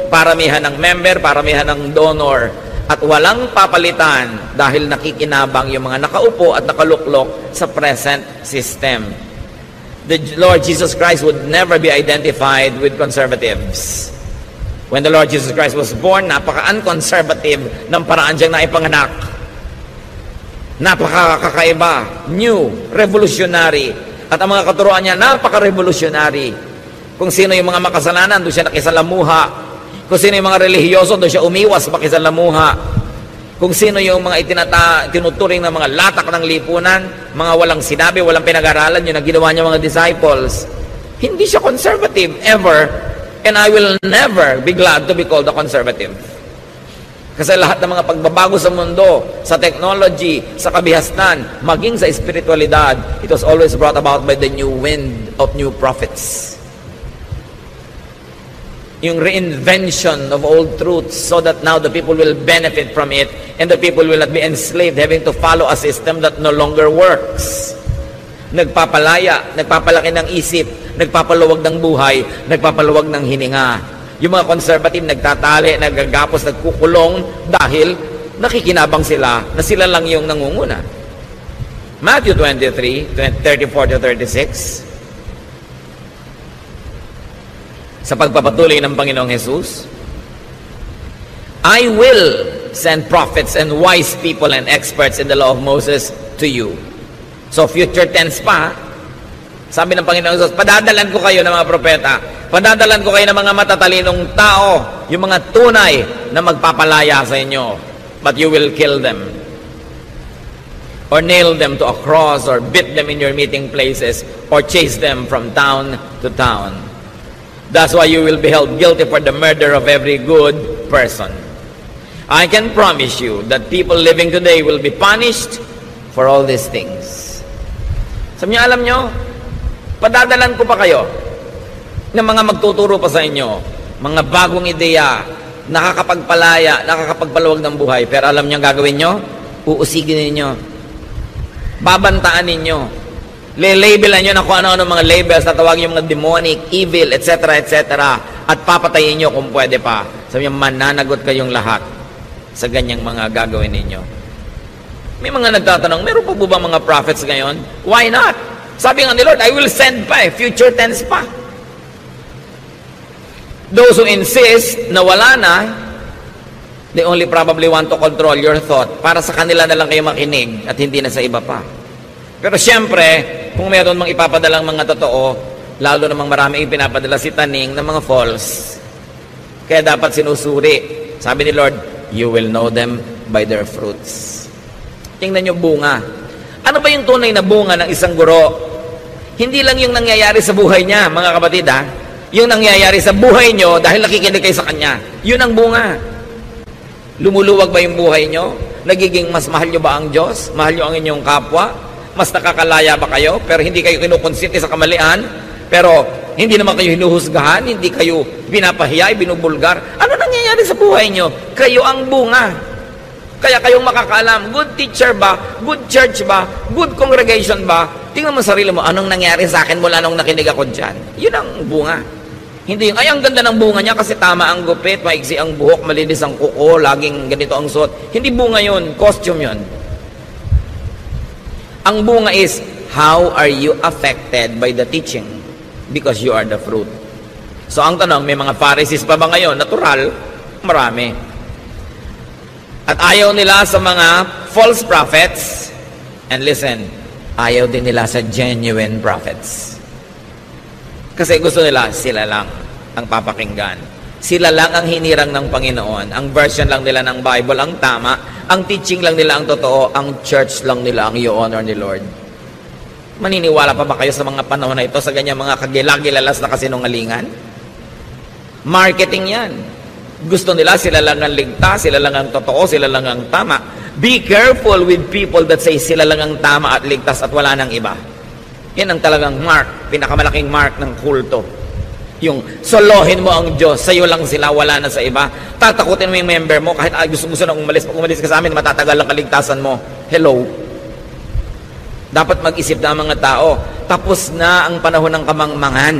paramihan ng member, paramihan ng donor, at walang papalitan dahil nakikinabang yung mga nakaupo at nakaluklok sa present system. The Lord Jesus Christ would never be identified with conservatives. When the Lord Jesus Christ was born, napaka-unconservative ng paraan siyang naipanganak. Napaka-kakaiba, new, revolutionary. At ang mga katuruan niya, napaka-revolutionary. Kung sino yung mga makasalanan, doon siya nakisalamuha. Kung sino yung mga relihiyoso, doon siya umiwas makisalamuha. Kung sino yung mga tinuturing ng mga latak ng lipunan, mga walang sinabi, walang pinag-aralan, yun ang ginawa niya mga disciples. Hindi siya conservative, ever. And I will never be glad to be called a conservative. Kasi lahat ng mga pagbabago sa mundo, sa technology, sa kabihasnan, maging sa espiritualidad, it was always brought about by the new wind of new prophets. Yung reinvention of old truths so that now the people will benefit from it and the people will not be enslaved having to follow a system that no longer works. Nagpapalaya, nagpapalaki ng isip, nagpapaluwag ng buhay, nagpapaluwag ng hininga. Yung mga conservative nagtatali, nagagapos, nagkukulong dahil nakikinabang sila na sila lang yung nangunguna. Matthew 23, 34-36. Sa pagpapatuloy ng Panginoong Jesus, I will send prophets and wise people and experts in the law of Moses to you. So future tense pa, sabi ng Panginoong Jesus, padadalan ko kayo ng mga propeta, padadalan ko kayo ng mga matatalinong tao, yung mga tunay na magpapalaya sa inyo, but you will kill them or nail them to a cross or beat them in your meeting places or chase them from town to town. That's why you will be held guilty for the murder of every good person. I can promise you that people living today will be punished for all these things. Sabi niyo, alam nyo, padadalan ko pa kayo ng mga magtuturo pa sa inyo, mga bagong ideya, nakakapagpalaya, nakakapagpaluwag ng buhay. Pero alam niyo ang gagawin nyo? Uusigin ninyo. Babantaan ninyo. Le-labelan nyo na kung ano-ano mga labels, tatawagin yung mga demonic, evil, etc., etc., at papatayin nyo kung pwede pa. Sabi niya, mananagot kayong lahat sa ganyang mga gagawin ninyo. May mga nagtatanong, meron pa ba mga prophets ngayon? Why not? Sabi nga ni Lord, I will send pa future tense pa. Those who insist na wala na, they only probably want to control your thought. Para sa kanila na lang kayo makinig at hindi na sa iba pa. Pero siyempre, kung meron mang ipapadalang mga totoo, lalo namang marami ipinapadala si Taning ng mga false. Kaya dapat sinusuri. Sabi ni Lord, you will know them by their fruits. Tingnan nyo bunga. Ano ba yung tunay na bunga ng isang guro? Hindi lang yung nangyayari sa buhay niya, mga kapatid ha. Yung nangyayari sa buhay nyo dahil nakikinig kayo sa kanya. Yun ang bunga. Lumuluwag ba yung buhay nyo? Nagiging mas mahal nyo ba ang Diyos? Mahal nyo ang inyong kapwa? Mas nakakalaya ba kayo? Pero hindi kayo kinukonsente sa kamalian? Pero hindi naman kayo hinuhusgahan? Hindi kayo binapahiya, binubulgar? Ano nangyayari sa buhay nyo? Kayo ang bunga. Kaya kayong makakaalam, good teacher ba? Good church ba? Good congregation ba? Tingnan mo sarili mo, anong nangyari sa akin mula nung nakinig ako dyan? Yun ang bunga. Hindi yung, ay, ang ganda ng bunga niya kasi tama ang gupit, maiksi ang buhok, malinis ang kuko, laging ganito ang suot. Hindi bunga yun, costume yun. Ang bunga is, how are you affected by the teaching? Because you are the fruit. So ang tanong, may mga Pharisees pa ba ngayon? Natural, marami. At ayaw nila sa mga false prophets. And listen, ayaw din nila sa genuine prophets. Kasi gusto nila, sila lang ang papakinggan. Sila lang ang hinirang ng Panginoon. Ang version lang nila ng Bible ang tama. Ang teaching lang nila ang totoo. Ang church lang nila ang i-honor ni Lord. Maniniwala pa ba kayo sa mga panahon na ito sa ganyan mga kagilagilalas na kasinungalingan? Marketing yan. Gusto nila, sila lang ang ligtas, sila lang ang totoo, sila lang ang tama. Be careful with people that say sila lang ang tama at ligtas at wala nang iba. Yan ang talagang mark, pinakamalaking mark ng kulto. Yung solohin mo ang Diyos, sa'yo lang sila, wala na sa iba. Tatakutin mo yung member mo, kahit gusto na umalis. Pag umalis ka sa amin, matatagal ang kaligtasan mo. Hello? Dapat mag-isip na ang mga tao. Tapos na ang panahon ng kamangmangan.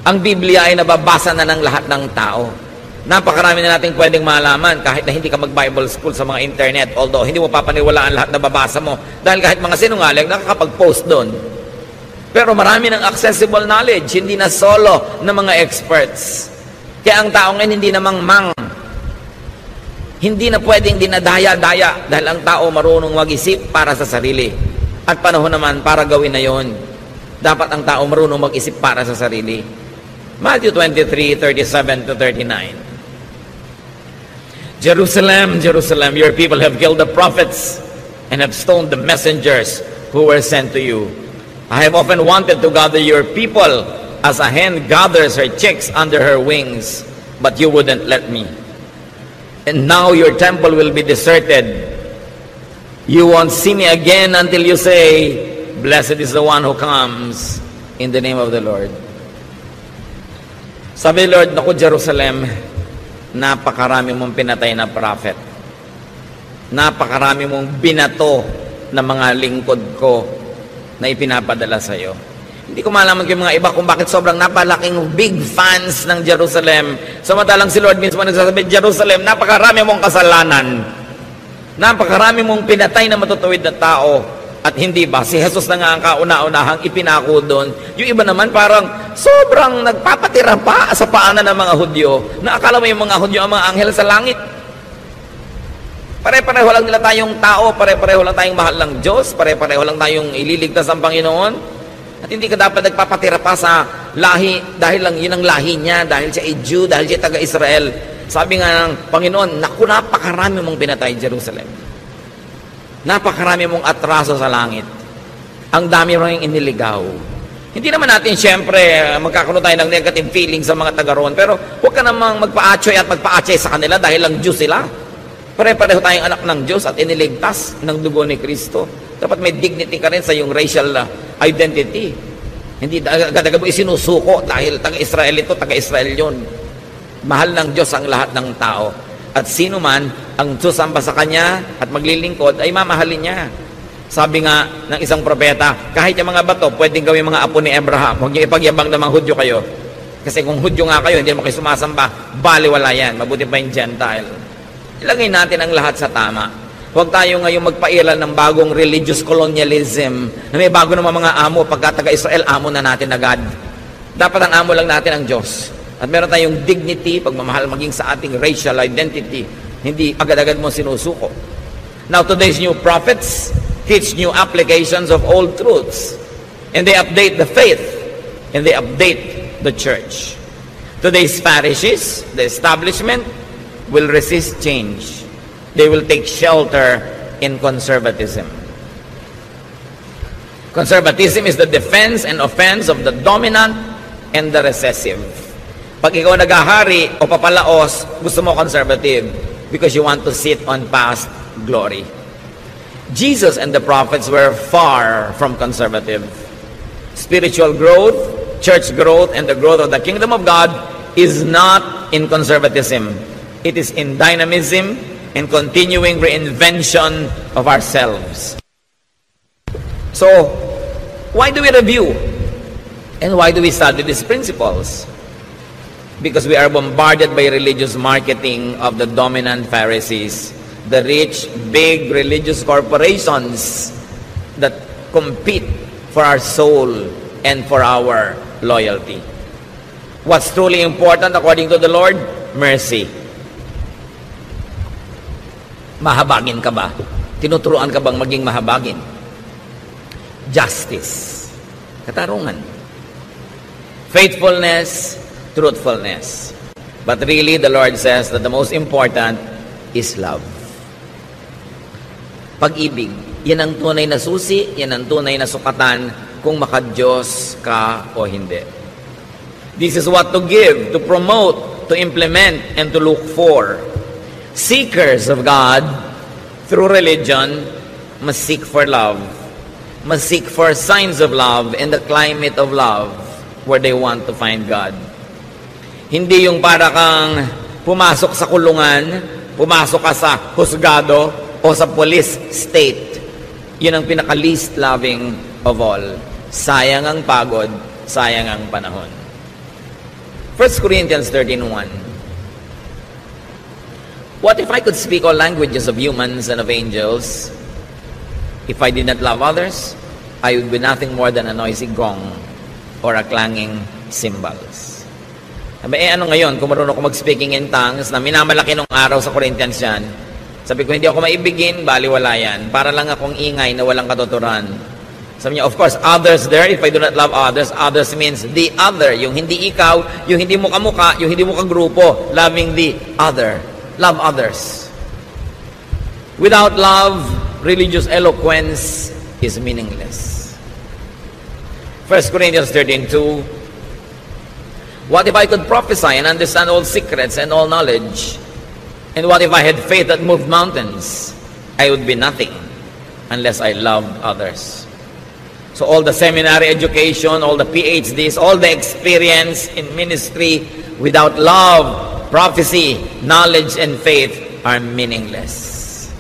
Ang Biblia ay nababasa na ng lahat ng tao. Napakarami na nating pwedeng malaman kahit na hindi ka mag-Bible school sa mga internet. Although, hindi mo papaniwalaan lahat na babasa mo. Dahil kahit mga sinungaling, nakakapag-post doon. Pero marami ng accessible knowledge, hindi na solo ng mga experts. Kaya ang tao ngayon hindi namang hindi na pwedeng dinadaya-daya dahil ang tao marunong mag-isip para sa sarili. At panahon naman para gawin na yon. Dapat ang tao marunong mag-isip para sa sarili. Matthew 23:37-39. Jerusalem, Jerusalem, your people have killed the prophets and have stoned the messengers who were sent to you. I have often wanted to gather your people as a hen gathers her chicks under her wings, but you wouldn't let me. And now your temple will be deserted. You won't see me again until you say, blessed is the one who comes in the name of the Lord. Sabi ni Lord, naku Jerusalem, napakarami mong pinatay na prophet. Napakarami mong binato na mga lingkod ko na ipinapadala sa iyo. Hindi ko malaman kung mga iba kung bakit sobrang napalaking big fans ng Jerusalem. Samantalang si Lord mismo nagsasabi, Jerusalem, napakarami mong kasalanan. Napakarami mong pinatay na matutuwid na tao. At hindi ba, si Jesus na nga ang kauna-unahang ipinako doon. Yung iba naman parang sobrang nagpapatira pa sa paanan ng mga Hudyo na akala mo yung mga Hudyo ang mga anghel sa langit. Pare-pareho lang nila tayong tao, pare-pareho lang tayong mahal ng Diyos, pare-pareho lang tayong ililigtas ang Panginoon. At hindi ka dapat nagpapatira pa sa lahi dahil lang yun ang lahi niya, dahil siya ay Jew, dahil siya taga-Israel. Sabi nga ng Panginoon, naku, napakarami mong pinatay Jerusalem. Napakarami mong atraso sa langit. Ang dami mong iniligaw. Hindi naman natin, siyempre, magkakaroon tayo ng negative feeling sa mga taga-roon, pero huwag ka namang magpa-atsoy at magpa-atsoy sa kanila dahil lang Diyos sila. Pare-pareho tayong anak ng Diyos at iniligtas ng dugo ni Kristo. Dapat may dignity ka rin sa iyong racial identity. Hindi agad-agad mo isinusuko dahil taga-Israel ito, taga-Israel yun. Mahal ng Diyos ang lahat ng tao. At sino man ang susamba sa Kanya at maglilingkod ay mamahalin niya. Sabi nga ng isang propeta, kahit yung mga bato, pwedeng gawin mga apo ni Abraham. Huwag niyo ipagyabang na mga Hudyo kayo. Kasi kung Hudyo nga kayo, hindi naman kayo sumasamba, baliwala yan. Mabuti pa yung Gentile. Ilagay natin ang lahat sa tama. Huwag tayo ngayong magpairal ng bagong religious colonialism na may bago naman mga amo, pagka taga-Israel, amo na natin agad. Dapat ang amo lang natin ang Diyos. At meron tayong dignity, pagmamahal maging sa ating racial identity. Hindi agad-agad mo sinusuko. Now, today's new prophets teach new applications of old truths. And they update the faith. And they update the church. Today's Pharisees, the establishment, will resist change. They will take shelter in conservatism. Conservatism is the defense and offense of the dominant and the recessive. Pag ikaw nagahari o papalaos, gusto mo conservative because you want to sit on past glory. Jesus and the prophets were far from conservative. Spiritual growth, church growth, and the growth of the kingdom of God is not in conservatism. It is in dynamism and continuing reinvention of ourselves. So, why do we review? And why do we study these principles? Because we are bombarded by religious marketing of the dominant Pharisees, the rich, big religious corporations that compete for our soul and for our loyalty. What's truly important according to the Lord? Mercy. Mahabagin ka ba? Tinuturuan ka bang maging mahabagin? Justice. Katarungan. Faithfulness, truthfulness. But really, the Lord says that the most important is love. Pag-ibig. Yan ang tunay na susi, yan ang tunay na sukatan kung maka-Diyos ka o hindi. This is what to give, to promote, to implement, and to look for. Seekers of God through religion must seek for love, must seek for signs of love in the climate of love where they want to find God. Hindi yung para kang pumasok sa kulungan, pumasok ka sa husgado o sa police state. Yun ang pinaka-least loving of all. Sayang ang pagod, sayang ang panahon. 1 Corinthians 13:1. What if I could speak all languages of humans and of angels? If I did not love others, I would be nothing more than a noisy gong or a clanging cymbals. Sabi, ano ngayon, kung marunong ko mag-speaking in tongues, na minamalaki nung araw sa Corinthians yan, sabi ko, hindi ako maibigin, baliwala yan. Para lang akong ingay na walang katuturan. Sabi niya, of course, others there, if I do not love others, others means the other, yung hindi ikaw, yung hindi mo kamukha, yung hindi mo kagrupo, loving the other. Love others. Without love, religious eloquence is meaningless. 1 Corinthians 13:2. What if I could prophesy and understand all secrets and all knowledge? And what if I had faith that moved mountains? I would be nothing unless I loved others. So all the seminary education, all the PhDs, all the experience in ministry, without love, prophecy, knowledge, and faith are meaningless.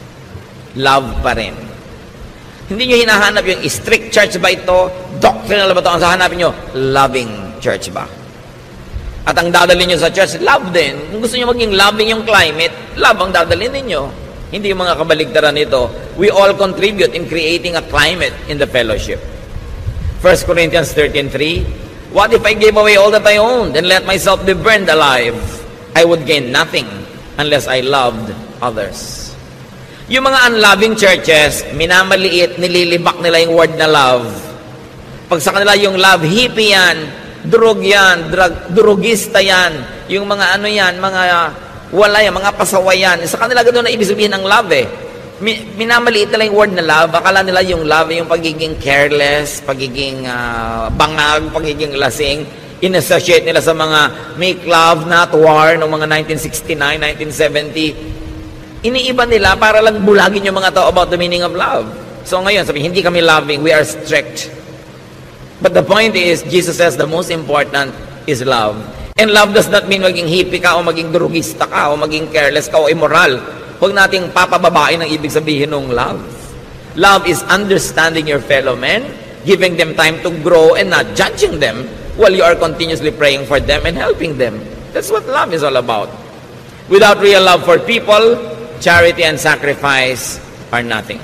Love pa rin. Hindi nyo hinahanap yung strict church ba ito? Doctrinal ba ito? Ang hahanapin nyo, loving church ba? At ang dadalhin nyo sa church, love din. Kung gusto nyo maging loving yung climate, love ang dadalhin ninyo. Hindi yung mga kabaligtaran nito. We all contribute in creating a climate in the fellowship. 1 Corinthians 13:3. What if I gave away all that I owned and let myself be burned alive? I would gain nothing unless I loved others. Yung mga unloving churches, minamaliit, nililibak nila yung word na love. Pag sa kanila yung love, hippie yan, drug yan, drugista yan, yung mga ano yan, mga wala yan, mga pasaway yan. Sa kanila ganoon na ibig sabihin ng love eh. Minamaliit nila yung word na love. Akala nila yung love, yung pagiging careless, pagiging bangag, pagiging lasing. In-associate nila sa mga make love, not war, noong mga 1969, 1970. Iniiba nila para lang bulagin yung mga tao about the meaning of love. So ngayon, sabi, hindi kami loving, we are strict. But the point is, Jesus says the most important is love. And love does not mean maging hippie ka o maging drugista ka o maging careless ka o immoral. Huwag nating papababain ang ibig sabihin ng love. Love is understanding your fellow men, giving them time to grow and not judging them while you are continuously praying for them and helping them. That's what love is all about. Without real love for people, charity and sacrifice are nothing.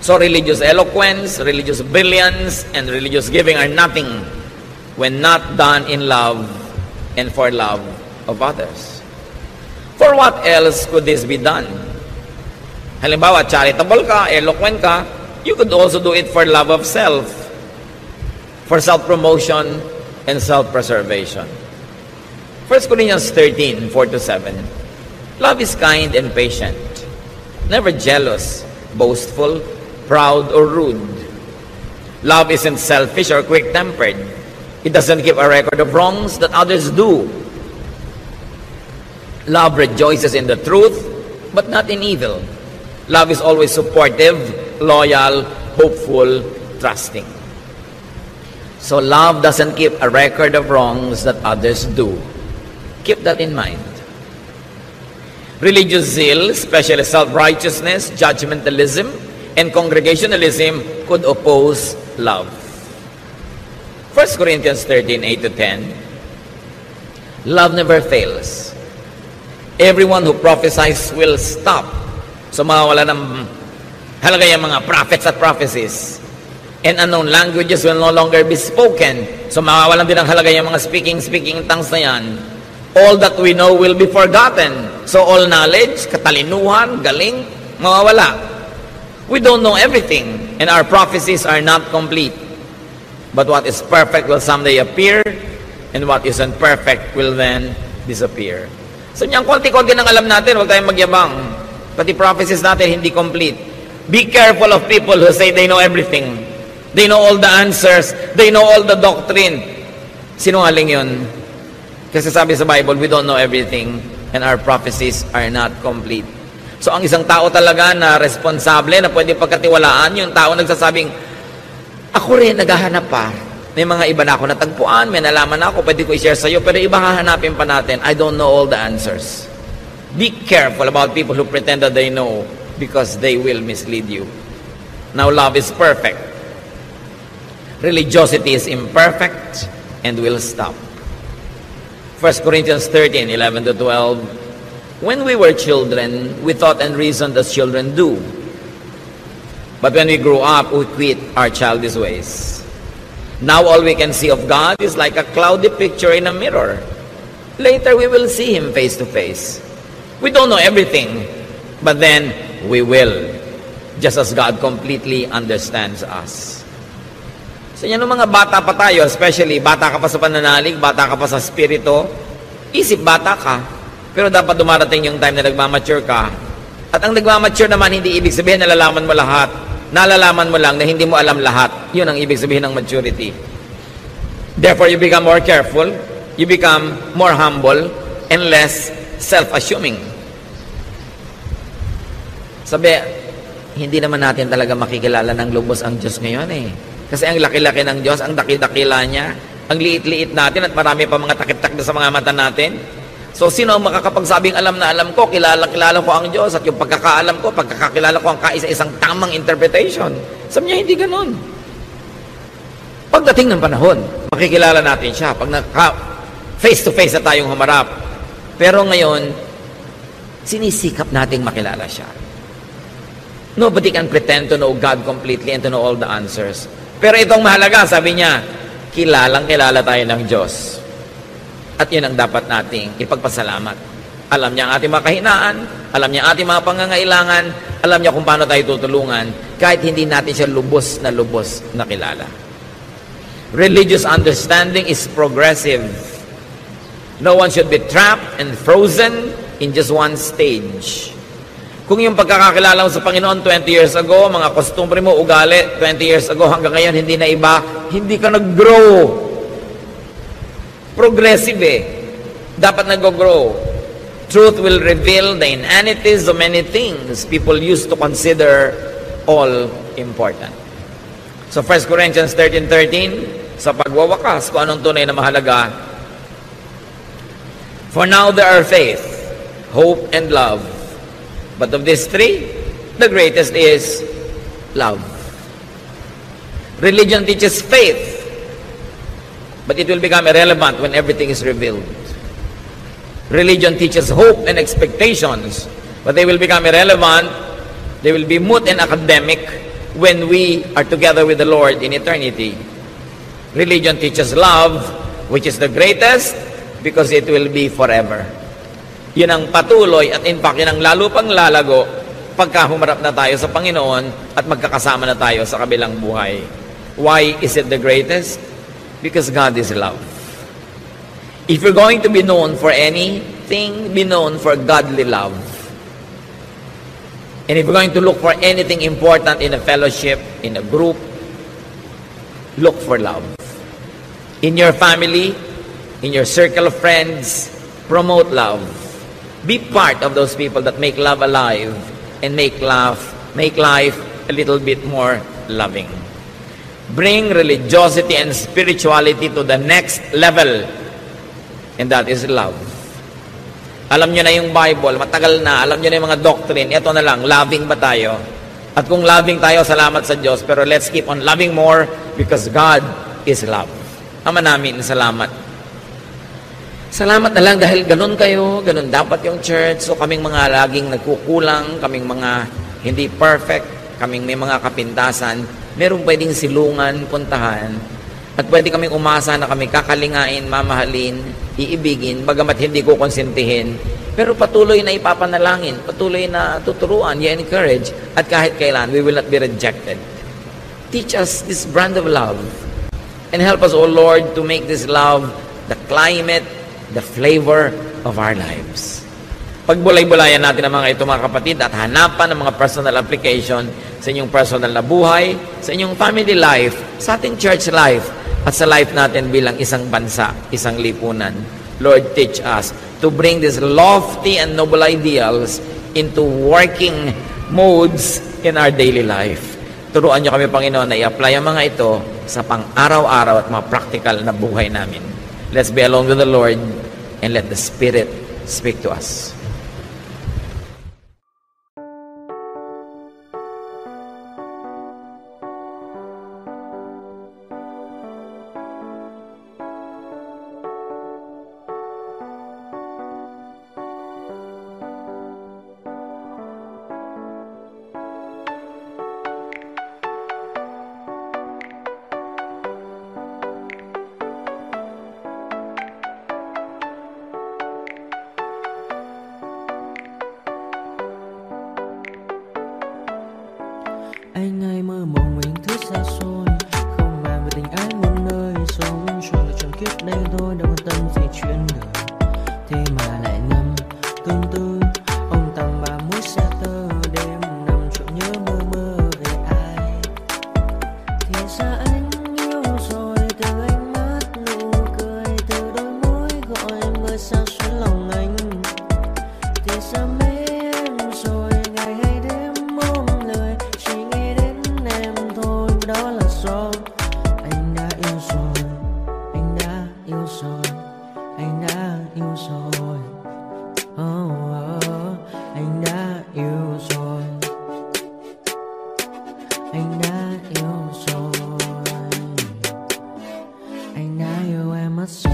So religious eloquence, religious brilliance, and religious giving are nothing when not done in love and for love of others. For what else could this be done? Halimbawa, charitable ka, eloquent ka, you could also do it for love of self, for self-promotion and self-preservation. 1 Corinthians 13, 4-7. Love is kind and patient, never jealous, boastful, proud, or rude. Love isn't selfish or quick-tempered. It doesn't keep a record of wrongs that others do. Love rejoices in the truth, but not in evil. Love is always supportive, loyal, hopeful, trusting. So love doesn't keep a record of wrongs that others do. Keep that in mind. Religious zeal, especially self-righteousness, judgmentalism, and congregationalism could oppose love. 1 Corinthians 13, 8-10. Love never fails. Everyone who prophesies will stop. So mawawala ng halaga yung mga prophets at prophecies. And unknown languages will no longer be spoken. So mawawalan din ang halaga yung mga speaking tongues na yan. All that we know will be forgotten. So all knowledge, katalinuhan, galing, mawawala. We don't know everything, and our prophecies are not complete. But what is perfect will someday appear, and what isn't perfect will then disappear. So niyang konti-konti nang alam natin, huwag tayong magyabang. Pati prophecies natin hindi complete. Be careful of people who say they know everything. They know all the answers. They know all the doctrine. Sinungaling yun. Kasi sabi sa Bible, we don't know everything, and our prophecies are not complete. So ang isang tao talaga na responsable, na pwede pagkatiwalaan, yung tao nagsasabing, ako rin, naghahanap pa. May mga iba na ako natagpuan, may nalaman na ako, pwede ko i-share sa'yo, pero iba hahanapin pa natin. I don't know all the answers. Be careful about people who pretend that they know, because they will mislead you. Now, love is perfect. Religiosity is imperfect and will stop. 1 Corinthians 13, 11-12. When we were children, we thought and reasoned as children do. But when we grew up, we quit our childish ways. Now all we can see of God is like a cloudy picture in a mirror. Later we will see Him face to face. We don't know everything, but then we will, just as God completely understands us. So yan mga bata pa tayo, especially bata ka pa sa pananalig, bata ka pa sa spirito, isip bata ka, pero dapat dumarating yung time na nagmamature ka. At ang nagmamature naman, hindi ibig sabihin nalalaman mo lahat. Nalalaman mo lang na hindi mo alam lahat. Yun ang ibig sabihin ng maturity. Therefore, you become more careful, you become more humble, and less self-assuming. Sabi, hindi naman natin talaga makikilala ng lubos ang Diyos ngayon eh. Kasi ang laki-laki ng Diyos, ang dakil-dakila niya, ang liit-liit natin at marami pa mga takip-takip sa mga mata natin. So, sino ang makakapagsabing alam na alam ko, kilala ko ang Diyos, at yung pagkakaalam ko, pagkakakilala ko ang kaisa-isang tamang interpretation. Sabi niya, hindi ganun. Pagdating ng panahon, makikilala natin siya. Pag face-to-face na tayong humarap. Pero ngayon, sinisikap nating makilala siya. Nobody can pretend to know God completely and to know all the answers. Pero itong mahalaga, sabi niya, kilalang-kilala tayo ng Diyos. At yun ang dapat nating ipagpasalamat. Alam niya ang ating mga kahinaan, alam niya ang ating mga pangangailangan, alam niya kung paano tayo tutulungan, kahit hindi natin siya lubos na kilala. Religious understanding is progressive. No one should be trapped and frozen in just one stage. Kung yung pagkakakilala mo sa Panginoon 20 years ago, mga kostumbre mo, ugali, 20 years ago, hanggang ngayon, hindi na iba, hindi ka nag-grow. Progressive eh. Dapat nag-grow. Truth will reveal the inanities of many things people used to consider all important. So 1 Corinthians 13:13, sa pagwawakas, kung anong tunay na mahalaga. For now there are faith, hope, and love. But of these three, The greatest is love. Religion teaches faith, but it will become irrelevant when everything is revealed. Religion teaches hope and expectations, but they will become irrelevant. They will be moot and academic when we are together with the Lord in eternity. Religion teaches love, which is the greatest, because it will be forever. Yun ang patuloy at in fact, yun ang lalo pang lalago pagka humarap na tayo sa Panginoon at magkakasama na tayo sa kabilang buhay. Why is it the greatest? Because God is love. If you're going to be known for anything, be known for godly love. And if you're going to look for anything important in a fellowship, in a group, look for love. In your family, in your circle of friends, promote love. Be part of those people that make love alive and make life a little bit more loving. Bring religiosity and spirituality to the next level, and that is love. Alam nyo na yung Bible, matagal na, alam nyo na yung mga doctrine, ito na lang, loving ba tayo? At kung loving tayo, salamat sa Diyos, pero let's keep on loving more because God is love. Ama namin, salamat. Salamat na lang dahil ganun kayo, ganun dapat yung church. So kaming mga laging nagkukulang, kaming mga hindi perfect, kaming may mga kapintasan, meron pwedeng silungan, puntahan, at pwede kaming umasa na kami kakalingain, mamahalin, iibigin, bagamat hindi ko konsentihin, pero patuloy na ipapanalangin, patuloy na tuturuan, i-encourage, at kahit kailan, we will not be rejected. Teach us this brand of love, and help us, O Lord, to make this love the climate, the flavor of our lives. Pagbulay-bulayan natin ang mga ito, mga kapatid, at hanapan ng mga personal application sa inyong personal na buhay, sa inyong family life, sa ating church life, at sa life natin bilang isang bansa, isang lipunan. Lord, teach us to bring these lofty and noble ideals into working modes in our daily life. Turuan niyo kami, Panginoon, na i-apply ang mga ito sa pang-araw-araw at mga practical na buhay namin. Let's be alone with the Lord and let the Spirit speak to us. Anh ai mơ mộng mình thứ xa xôi, không màng về tình ái một nơi, sống cho là trọn kiếp đây thôi, đâu quan tâm gì chuyện đời. Thế mà lại ngâm tương tư, ông tầm bà mũi xa tơ, đêm nằm trộn nhớ mơ mơ về ai. Thì ra anh yêu rồi, từ ánh mắt nụ cười, từ đôi môi gọi người sao xuyên lòng anh. Thì ra mê em rồi, ngày hay đêm ôm lời, chỉ nghĩ đến em thôi, đó là do anh đã yêu rồi, anh đã yêu rồi, anh đã yêu rồi. Oh, oh, anh đã yêu rồi, anh đã yêu rồi, anh đã yêu em mất rồi.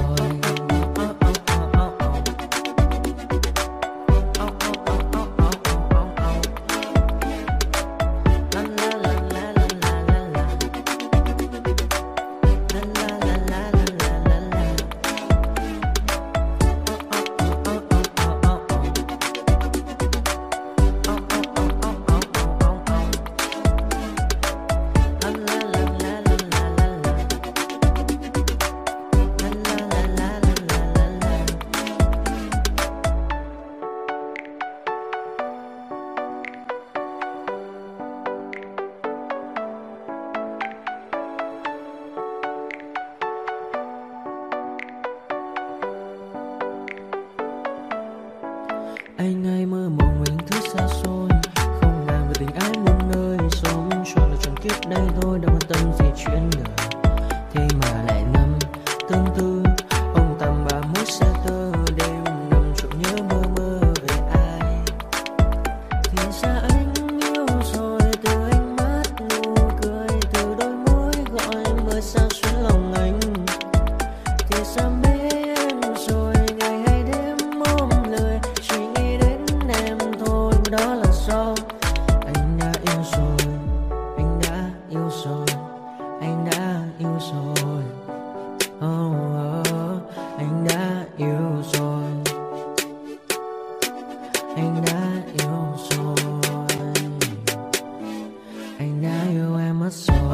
Anh ai mơ mộng mình thứ xa xôi, không màng về tình ái một nơi, sống cho là trọn kiếp đây thôi, đâu quan tâm gì chuyện đời. Thế mà lại ngâm tương tư, ông tầm bà mũi xa tơ, đêm nằm trộn nhớ mơ mơ về ai. Thì ra anh yêu Anh đã yêu em mất rồi.